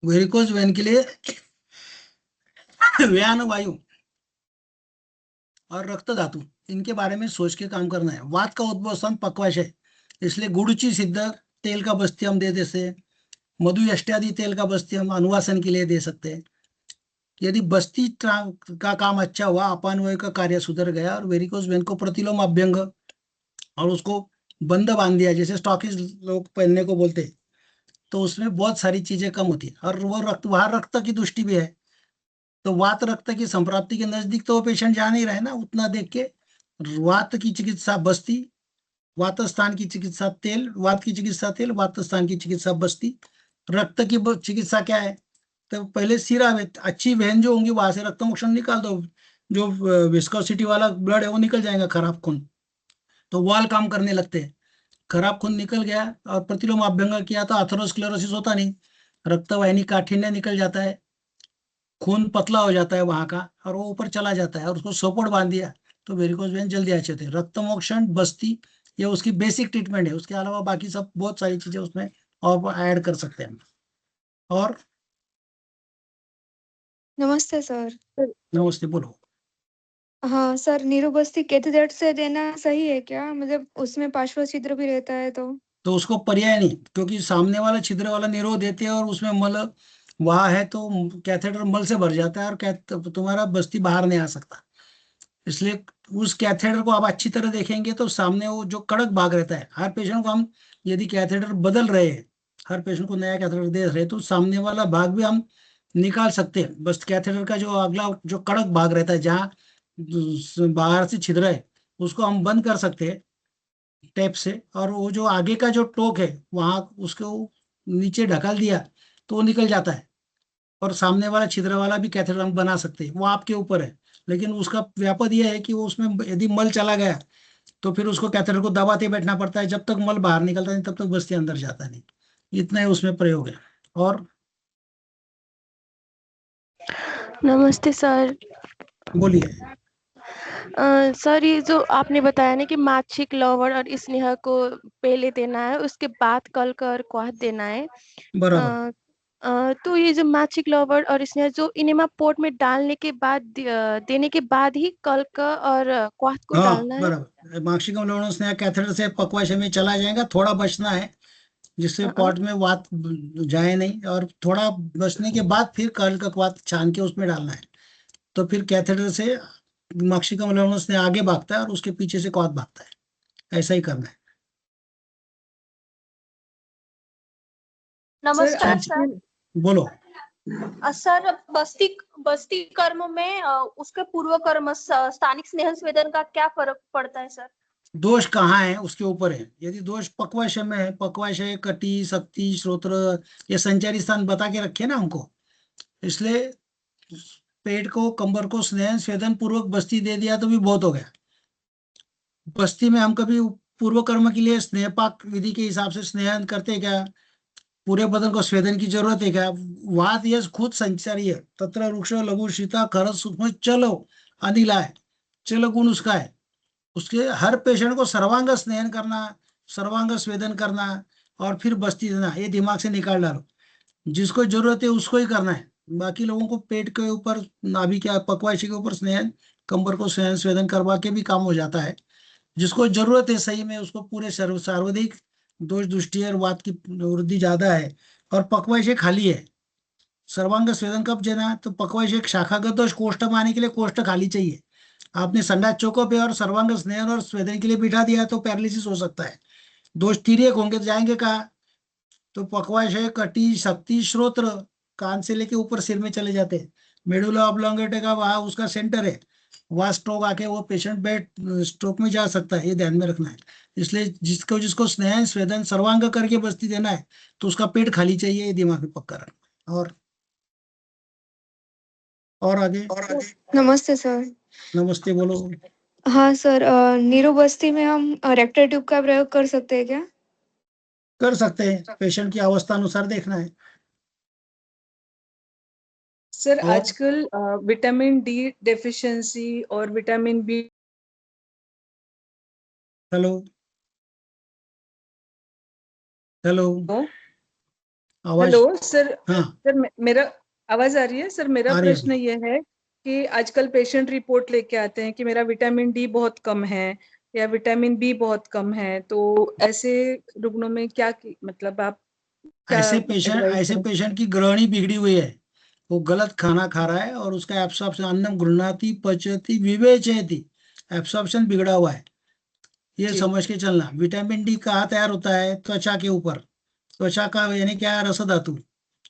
वेरिकोज वेन के लिए व्यान वायु और रक्त धातु, इनके बारे में सोच के काम करना है। वात का उद्भव स्थान पक्वाशय, इसलिए गुड़ची सिद्ध तेल का बस्ती हम दे देते हैं, मधु अष्टादि तेल का बस्ती हम अनुवासन के लिए दे सकते हैं। यदि बस्ती का काम अच्छा हुआ, अपानवायु का कार्य सुधर गया और वेरिकोज वेन को प्रतिलोम अभ्यंग और उसको बंद बांध दिया, जैसे स्टॉकिस लोग पहनने को बोलते हैं, तो उसमें बहुत सारी चीजें कम होती है। और वो रक्त, वहां रक्त की दृष्टि भी है, तो वात रक्त की संप्राप्ति के नजदीक तो वो पेशेंट जा नहीं रहे ना, उतना देख के वात की चिकित्सा बस्ती, वात स्थान की चिकित्सा तेल, वात की चिकित्सा तेल, वात स्थान की चिकित्सा बस्ती। रक्त की चिकित्सा क्या है, तो पहले सिरा में अच्छी वेन जो होंगी वहां से रक्त मोक्षण निकाल दो, जो विस्कोसिटी वाला ब्लड है वो निकल जाएगा, खराब खून, तो वाल काम करने लगते हैं। खराब खून निकल गया और प्रतिलोम अभ्यंग किया तो एथेरोस्क्लेरोसिस होता नहीं, रक्तवाहिनी काठिन्य निकल जाता है, खून पतला हो जाता है वहां का और वो ऊपर चला जाता है, और उसको सपोर्ट बांध दिया तो वेरिकोज वेन जल्दी अच्छे थे। रक्त मोक्षण बस्ती ये उसकी बेसिक ट्रीटमेंट है, उसके अलावा बाकी सब बहुत सारी चीजें उसमें और ऐड कर सकते हैं। और नमस्ते सर। नमस्ते, बोलो। हाँ सर, नीरू बस्ती कैथेटेट से देना सही है क्या? मतलब उसमें पार्श्व छिद्र भी रहता है तो उसको पर्याय नहीं, क्योंकि सामने वाला छिद्र वाला निरोध देते हैं और उसमें मल वहां है तो कैथेटर मल से भर जाता है और तुम्हारा बस्ती बाहर नहीं आ सकता। इसलिए उस कैथेटर को आप अच्छी तरह देखेंगे तो सामने वो जो कड़क भाग रहता है, हर पेशेंट को हम यदि कैथेटर बदल रहे हैं, हर पेशेंट को नया कैथेटर दे रहे हैं, तो सामने वाला भाग भी हम निकाल सकते हैं। बस कैथेटर का जो अगला जो कड़क भाग रहता है, जहाँ बाहर से छिद्र है, उसको हम बंद कर सकते हैं टेप से, और वो जो आगे का जो टोक है वहां उसको नीचे ढकाल दिया तो वो निकल जाता है, और सामने वाला छिद्र वाला भी कैथेटर हम बना सकते हैं, वो आपके ऊपर है। लेकिन उसका व्यापद यह है कि वो उसमें यदि मल चला गया तो फिर उसको कैथेटर को दबाते बैठना पड़ता है, जब तक मल बाहर निकलता नहीं तब तक बस्ती अंदर जाता नहीं। इतना ही उसमें प्रयोग है। और नमस्ते सर। बोलिए। सर ये जो आपने बताया ना कि माछिक, लवण और स्नेह को पहले देना है, उसके बाद कल्क और क्वाथ देना है। बराबर। तो ये जो माछिक, लवण और स्नेह जो इनेमा पोर्ट में डालने के बाद देने के बाद ही कल्क और क्वाथ को हाँ डालना है। बराबर, माक्षिकम लवण स्नेह कैथेटर से पक्वाशय में चला जाएगा, थोड़ा बचना है जिससे हाँ, पॉट में वात जाए नहीं, और थोड़ा बचने के बाद फिर कर्ल का वात छान के उसमें डालना है, तो फिर कैथेटर से माक्षिकम लवण स्नेह आगे भागता है और उसके पीछे से क्वाथ भागता है। ऐसा ही करना है। नमस्कार सर, सर। बोलो। सर बस्ती कर्म में उसके पूर्व कर्म स्थानिक स्नेह संवेदन का क्या फर्क पड़ता है सर? दोष कहाँ है उसके ऊपर है। यदि दोष पक्वाशय में है, पक्वाशय, कटी, शक्ति, श्रोत्र, ये संचारी स्थान बता के रखे ना हमको, इसलिए पेट को, कंबर को स्नेह स्वेदन पूर्वक बस्ती दे दिया तो भी बहुत हो गया। बस्ती में हम कभी पूर्व कर्म के लिए स्नेहपाक विधि के हिसाब से स्नेहन करते क्या? पूरे बदन को स्वेदन की जरूरत है क्या? वात यह खुद संचारी है। तत्र वृक्ष लघु शीता खरस सूक्ष्म चलो अनिला है, चलो गुण उसका है। उसके हर पेशेंट को सर्वांग स्नेहन करना, सर्वांग स्वेदन करना और फिर बस्ती देना, ये दिमाग से निकाल डालो। जिसको जरूरत है उसको ही करना है। बाकी लोगों को पेट के ऊपर, नाभि के पक्वाशी के ऊपर स्नेहन, कंबर को स्नेहन स्वेदन करवा के भी काम हो जाता है। जिसको जरूरत है सही में उसको पूरे सर्वाधिक दोष दृष्टि और वात की वृद्धि ज्यादा है और पक्वाशी खाली है। सर्वांग स्वेदन कब देना है? तो पक्वाशी एक शाखागत दोष कोष्ठ में आने के लिए कोष्ठ खाली चाहिए। आपने संडास चौकों पे और सर्वांग स्नेहन और स्वेदन के लिए बिठा दिया तो पैरालिसिस हो सकता है। दोष तिर्यक होंगे तो जाएंगे कहाँ? तो पक्वाशय, कटी, शक्ति, श्रोत्र, कान से लेके ऊपर सिर में चले जाते हैं। मेडुला ऑब्लोंगेटा का वहां उसका सेंटर है, वहां स्ट्रोक आके वो पेशेंट बेड स्ट्रोक में जा सकता है, ये ध्यान में रखना है। इसलिए जिसको जिसको स्नेहन स्वेदन सर्वांग करके बस्ती देना है तो उसका पेट खाली चाहिए, ये दिमाग में पक्का रखना। और आगे। नमस्ते सर। नमस्ते, बोलो। हाँ सर, नीरू बस्ती में हम रेक्टर ट्यूब का प्रयोग कर सकते हैं क्या? कर सकते हैं, पेशेंट की अवस्था अनुसार देखना है। सर और? आजकल विटामिन डी डेफिशिएंसी और विटामिन बी। हेलो हेलो, आवाज। Hello sir. हाँ, सर मेरा आवाज आ रही है? सर मेरा आ रही है। प्रश्न ये है कि आजकल पेशेंट रिपोर्ट लेके आते हैं कि मेरा विटामिन डी बहुत कम है या विटामिन बी बहुत कम है, तो ऐसे रुग्णों में क्या मतलब आप क्या ऐसे advise करें? पेशेंट की ग्रहणी बिगड़ी हुई है, वो गलत खाना खा रहा है और उसका एब्सॉर्प्शन, अन्नम गृह्णाति पचति विवेचयति, एब्सॉर्प्शन बिगड़ा हुआ है, ये जी। समझ के चलना। विटामिन डी कहाँ तैयार होता है? त्वचा के ऊपर। त्वचा का यानी क्या है? रस धातु।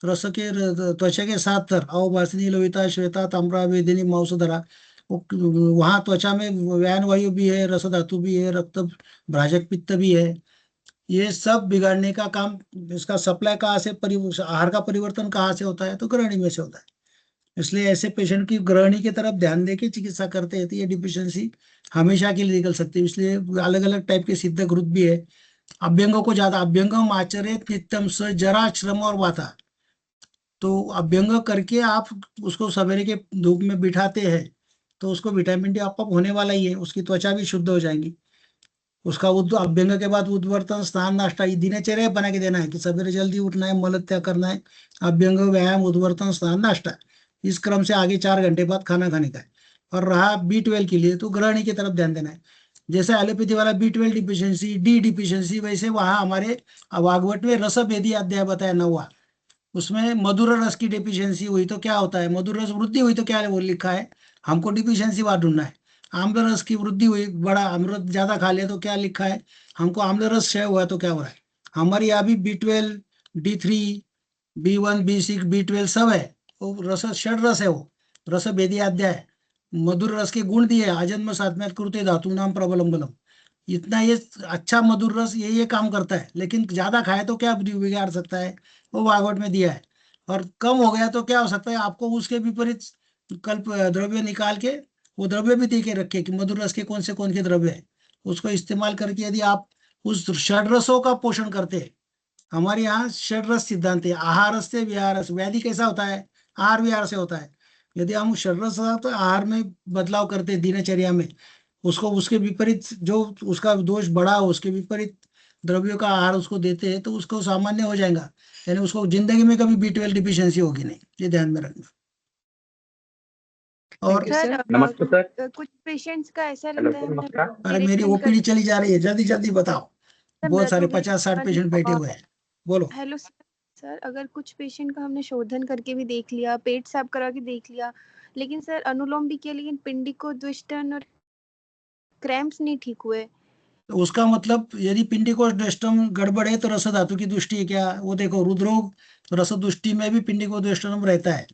त्वचा के 7 थर, अवभासनी, लोहिता, श्वेता, ताम्रा, वेदिनी, मांसधरा। वहां त्वचा में व्यान वायु भी है, रस धातु भी है, रक्त भ्राजक पित्त भी है। ये सब बिगाड़ने का काम, इसका सप्लाई कहाँ से, आहार का परिवर्तन कहाँ से होता है? तो ग्रहणी में से होता है। इसलिए ऐसे पेशेंट की ग्रहणी की तरफ ध्यान देके चिकित्सा करते हैं तो ये डिफिशियंसी हमेशा के लिए निकल सकती है। इसलिए अलग अलग टाइप के सिद्ध ग्रुप भी है। अभ्यंगों को ज्यादा, अभ्यंगम आचरित नित्यम स जरा श्रम और वाता, तो अभ्यंग करके आप उसको सवेरे के धूप में बिठाते हैं तो उसको विटामिन डी अप होने वाला ही है, उसकी त्वचा भी शुद्ध हो जाएगी। उसका अभ्यंग के बाद उद्वर्तन, स्नान, नाश्ता, ये दिनचर्या बना के देना है कि सवेरे जल्दी उठना है, मल त्याग करना है, अभ्यंग, व्यायाम, उद्वर्तन, स्नान, नाश्ता, इस क्रम से आगे 4 घंटे बाद खाना खाने का है। और रहा B12 के लिए तो ग्रहणी की तरफ ध्यान देना है। जैसे एलोपैथी वाला B12 डिफिशियंसी, डी डिफिशियंसी, वैसे वहां हमारे वागवट में रसभेदी अध्याय बताया 9वां, उसमें मधुर रस की डिफिशियंसी हुई तो क्या होता है, मधुर रस वृद्धि हुई तो क्या वो लिखा है, हमको डिफिशियंसी वहां ढूंढना है। आम्ल रस की वृद्धि हुई, बड़ा अमृत ज्यादा खा लिया तो क्या लिखा है, हमको आम्ल रस क्षय हुआ तो क्या हो रहा है। हमारे यहाँ भी B12, D3, B1, B6, B12 सब है, वो रस षड रस है, वो रस भेदी अध्याय। मधुर रस के गुण दिए, आजन्म सात्म्यात कृते धातु नाम प्रबलम, इतना ये अच्छा मधुर रस ये काम करता है। लेकिन ज्यादा खाए तो क्या बिगाड़ सकता है, वो वागवट में दिया है। और कम हो गया तो क्या हो सकता है, आपको उसके विपरीत कल्प द्रव्य निकाल के वो द्रव्य भी दे के रखे कि मधुर रस के कौन से द्रव्य है, उसको इस्तेमाल करके यदि आप उस षड्रसों का पोषण करते हैं। हमारे यहाँ षड्रस सिद्धांत है, आहार से विहार। व्याधि कैसा होता है? आहार विहार से होता है। यदि हम षड्रस तो आहार में बदलाव करते हैं दिनचर्या में, उसको उसके विपरीत जो उसका दोष बढ़ा हो उसके विपरीत द्रव्यों का आहार उसको देते हैं तो उसको सामान्य हो जाएगा, यानी उसको जिंदगी में कभी B12 डिफिशियंसी होगी नहीं, ये ध्यान में रखना। और सर नमस्ते सर। कुछ पेशेंट्स का ऐसा हेलो लगता है सर, नमस्कार। अरे मेरी OPD चली जा रही है, जल्दी जल्दी बताओ, बहुत सारे 50-60 पेशेंट बैठे हुए हैं, बोलो। हेलो सर, अगर कुछ पेशेंट का हमने शोधन करके भी देख लिया, पेट साफ करा के देख लिया, लेकिन सर अनुलोम भी किया, लेकिन पिंडिकोद्विष्टन और क्रैम्प्स नहीं ठीक हुए। तो उसका मतलब यदि पिंडिकोद्वेष्टम गड़बड़ है तो रस धातु की दृष्टि है क्या? वो देखो, रुद्रोग रस दृष्टि में भी पिंडिकोद्वेष्टम रहता है।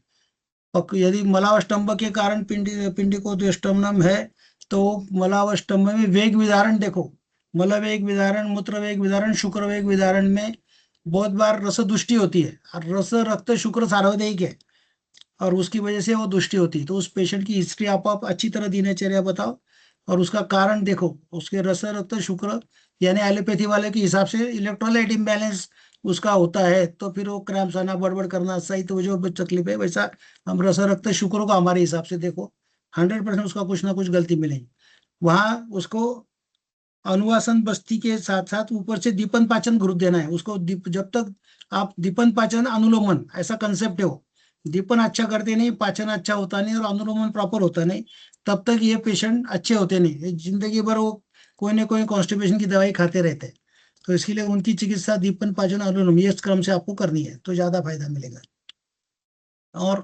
और यदि मलावष्टम्भ के कारण पिंडिकोद्वेष्टम है तो मलावष्टम्भ में वेग विदारण देखो, मल वेग विदारण, मूत्र वेग विदारण, शुक्र वेग विदारण में बहुत बार रस दुष्टि होती है, और रस रक्त शुक्र सार्वदेहिक है और उसकी वजह से वो दुष्टि होती है। तो उस पेशेंट की हिस्ट्री आप अच्छी तरह दिनचर्या बताओ और उसका कारण देखो, उसके रस रक्त शुक्र, यानी एलोपैथी वाले के हिसाब से इलेक्ट्रोलाइट इम्बैलेंस उसका होता है तो फिर वो क्रैम्प्स आना, बड़बड़ करना, सही तो जो तकलीफ है वैसा हम रस रक्त शुक्र को हमारे हिसाब से देखो, 100% उसका कुछ ना कुछ गलती मिलेगी। वहां उसको अनुवासन बस्ती के साथ साथ ऊपर से दीपन पाचन ग्रुप देना है उसको। जब तक आप दीपन पाचन अनुलोमन ऐसा कंसेप्ट है, वो दीपन अच्छा करते नहीं, पाचन अच्छा होता नहीं और अनुलोमन प्रॉपर होता नहीं, तब तक ये पेशेंट अच्छे होते नहीं। ये जिंदगी भर वो कोई ना कोई कॉन्स्टिपेशन की दवाई खाते रहते हैं। तो इसके लिए उनकी चिकित्सा दीपन पाचन अनुलोम ये क्रम से आपको करनी है तो ज्यादा फायदा मिलेगा। और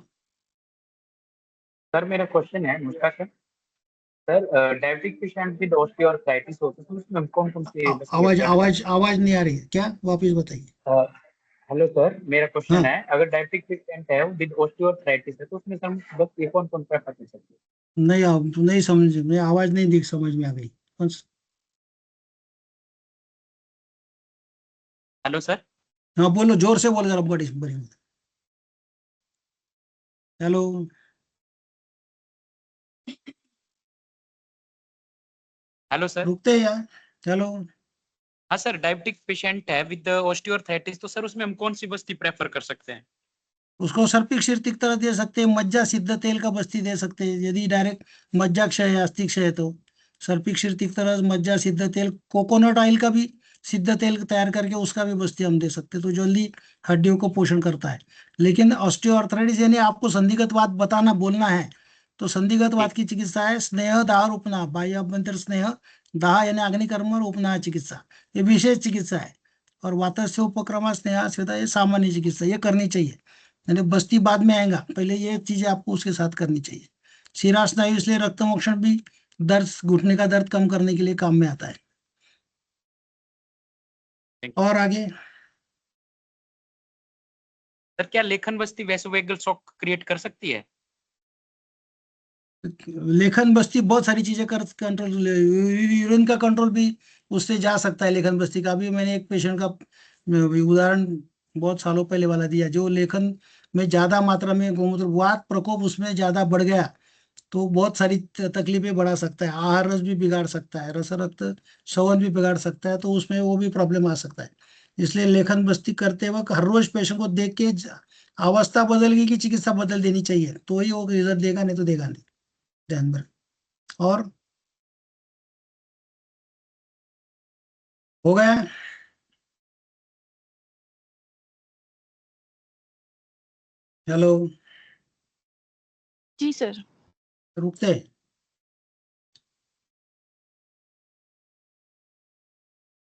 सर मेरा क्वेश्चन है मुझका sir diabetic patient with osteoarthritis होते हैं तो उसमें कौन कौन से आवाज आवाज आवाज नहीं आ रही है क्या, वापिस बताइए। हेलो सर, मेरा क्वेश्चन हाँ। है अगर डायबिटिक पेशेंट है विद ऑस्टियोआर्थराइटिस है तो उसमें सर बस ये कौन कौन प्रेफर कर सकते हैं? नहीं समझ में, आवाज नहीं दिख समझ में आ गई। Hello sir. हाँ बोलो, जोर से बोलो जरा, बड़ी बड़ी। हेलो। Hello sir. रुकते हैं यार। हेलो। हाँ सर, डायबिटिक पेशेंट है विद ऑस्टियोआर्थराइटिस तो सर उसमें हम कौन सी बस्ती प्रेफर कर सकते हैं? उसको सर्पिक सिरतिक तरह दे सकते हैं, मज्जा सिद्ध तेल का बस्ती दे सकते हैं। यदि डायरेक्ट मज्जा क्षय है, अस्थि क्षय है तो सर्पिक सिरतिक तरह मज्जा सिद्ध तेल, कोकोनट ऑयल का भी सिद्ध तेल तैयार करके उसका भी बस्ती हम दे सकते हैं, तो जल्दी हड्डियों को पोषण करता है। लेकिन ऑस्टियोआर्थराइटिस यानी आपको संधिगत बात बताना बोलना है, तो संधिगत बात की चिकित्सा है स्नेह दाह और उपनाह, बाह्य अभ्यंतर स्नेह, दाह यानी अग्निकर्म और उपनाह चिकित्सा, ये विशेष चिकित्सा है। और वातस्य उपक्रमा स्नेह स्वेदा ये सामान्य चिकित्सा, ये करनी चाहिए। यानी बस्ती बाद में आएगा, पहले ये चीजें आपको उसके साथ करनी चाहिए। शिरा स्नायु इसलिए रक्त मोक्षण भी दर्द, घुटने का दर्द कम करने के लिए काम में आता है। और आगे सर क्या लेखन बस्ती वैसोवेगल शॉक क्रिएट कर सकती है? लेखन बस्ती बहुत सारी चीजें कर कंट्रोल, यूरिन का कंट्रोल भी उससे जा सकता है लेखन बस्ती का। अभी मैंने एक पेशेंट का उदाहरण बहुत सालों पहले वाला दिया, जो लेखन में ज्यादा मात्रा में गोमूत्र, वात प्रकोप उसमें ज्यादा बढ़ गया तो बहुत सारी तकलीफें बढ़ा सकता है। आहार रस भी बिगाड़ सकता है, रस रक्त शवन भी बिगाड़ सकता है, तो उसमें वो भी प्रॉब्लम आ सकता है। इसलिए लेखन बस्ती करते वक्त हर रोज पेशेंट को देख के अवस्था बदल गई कि चिकित्सा बदल देनी चाहिए, तो ही वो रिजल्ट देगा, नहीं तो देगा नहीं। ध्यान में। और हो गया। हेलो। जी सर। रुकते।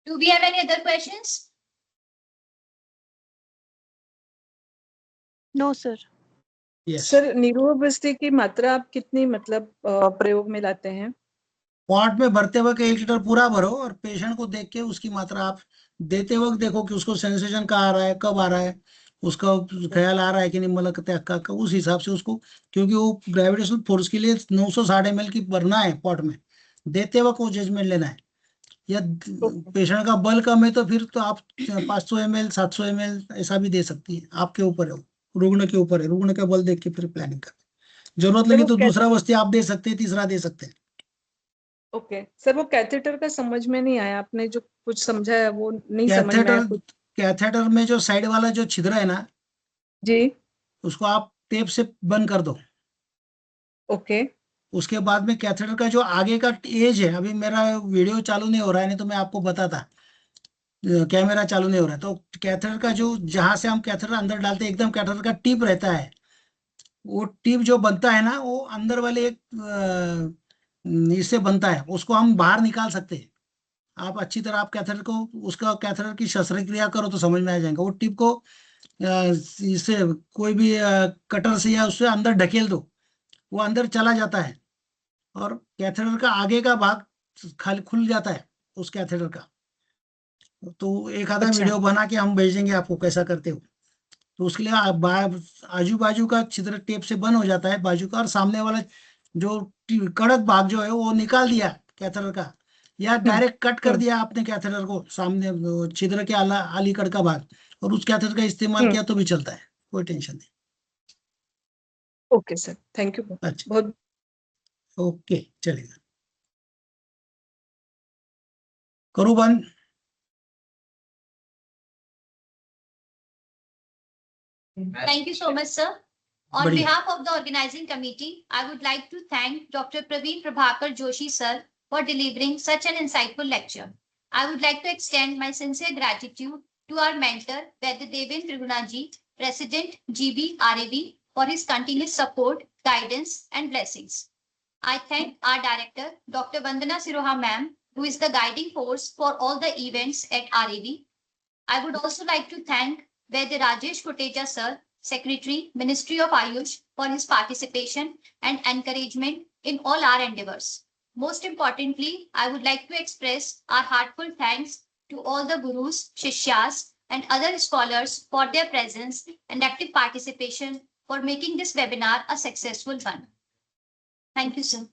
Do we have any other questions? No sir. Yes. Sir निरोग बस्ती की मात्रा आप कितनी मतलब प्रयोग में लाते हैं? पॉट में भरते वक्त 1 लीटर पूरा भरो और पेशेंट को देख के उसकी मात्रा आप देते वक्त देखो कि उसको सेंसेशन कहाँ आ रहा है, कब आ रहा है, उसका ख्याल आ रहा है कि नहीं, मलकते का उस हिसाब से उसको, क्योंकि वो ग्रेविटेशनल फोर्स के लिए 960 ml की भरना है पॉट में, देते वक्त वो जजमेंट लेना है। या पेशेंट का बल कम है तो फिर तो आप 500 ml 700 ml ऐसा भी दे सकती है, आपके ऊपर है, रुग्ण के ऊपर है, रुग्ण का बल देख के फिर प्लानिंग कर। जरूरत लगी तो दूसरा वस्ती आप दे सकते हैं, तीसरा दे सकते हैं। ओके सर, वो कैथेटर का समझ में नहीं आया, आपने जो कुछ समझाया वो नहीं समझ में आया कैथेटर, कुछ। कैथेटर में जो साइड वाला जो छिद्र है ना, जी। उसको आप टेप से बंद कर दो। ओके। उसके बाद में कैथेटर का जो आगे का एज है, अभी मेरा वीडियो चालू नहीं हो रहा है, नहीं तो मैं आपको बताता, कैमरा चालू नहीं हो रहा है, तो कैथेटर का जो, जहां से हम कैथेटर अंदर डालते हैं, एकदम कैथेटर का टिप रहता है, वो टिप जो बनता है ना, वो अंदर वाले एक इससे बनता है, उसको हम बाहर निकाल सकते हैं। आप अच्छी तरह आप कैथेटर को, उसका कैथेटर की शस्त्रक्रिया करो तो समझ में आ जाएगा। वो टिप को इससे कोई भी कटर से या उससे अंदर ढकेल दो, वो अंदर चला जाता है और कैथेटर का आगे का भाग खाली खुल जाता है उस कैथेटर का। तो एक आधा अच्छा। वीडियो बना के हम भेजेंगे आपको कैसा करते हो। तो उसके लिए आजू बाजू का छिद्र टेप से बंद हो जाता है बाजू का, और सामने वाला जो कड़क भाग जो है वो निकाल दिया कैथेटर का, या डायरेक्ट कट कर दिया आपने कैथेटर को, सामने वो छिद्र के आली कड़ का भाग, और उस कैथेटर का इस्तेमाल किया तो भी चलता है, कोई टेंशन नहीं। ओके सर, थैंक यू अच्छा, बहुत। ओके चलेगा, करूँ बंद। Thank you so much, sir. On बढ़िया। behalf of the organizing committee, I would like to thank Dr. Praveen Prabhakar Joshi, sir, for delivering such an insightful lecture. I would like to extend my sincere gratitude to our mentor, Vaidyadevan Trigunaji, President GB RAV, for his continuous support, guidance, and blessings. I thank our director, Dr. Vandana Siroha ma'am, who is the guiding force for all the events at RAV. I would also like to thank Vaidya Rajesh Kotecha sir, Secretary, Ministry of Ayush, for his participation and encouragement in all our endeavors. Most importantly, I would like to express our heartfelt thanks to all the gurus, shishyas, and other scholars for their presence and active participation for making this webinar a successful one. Thank you, sir.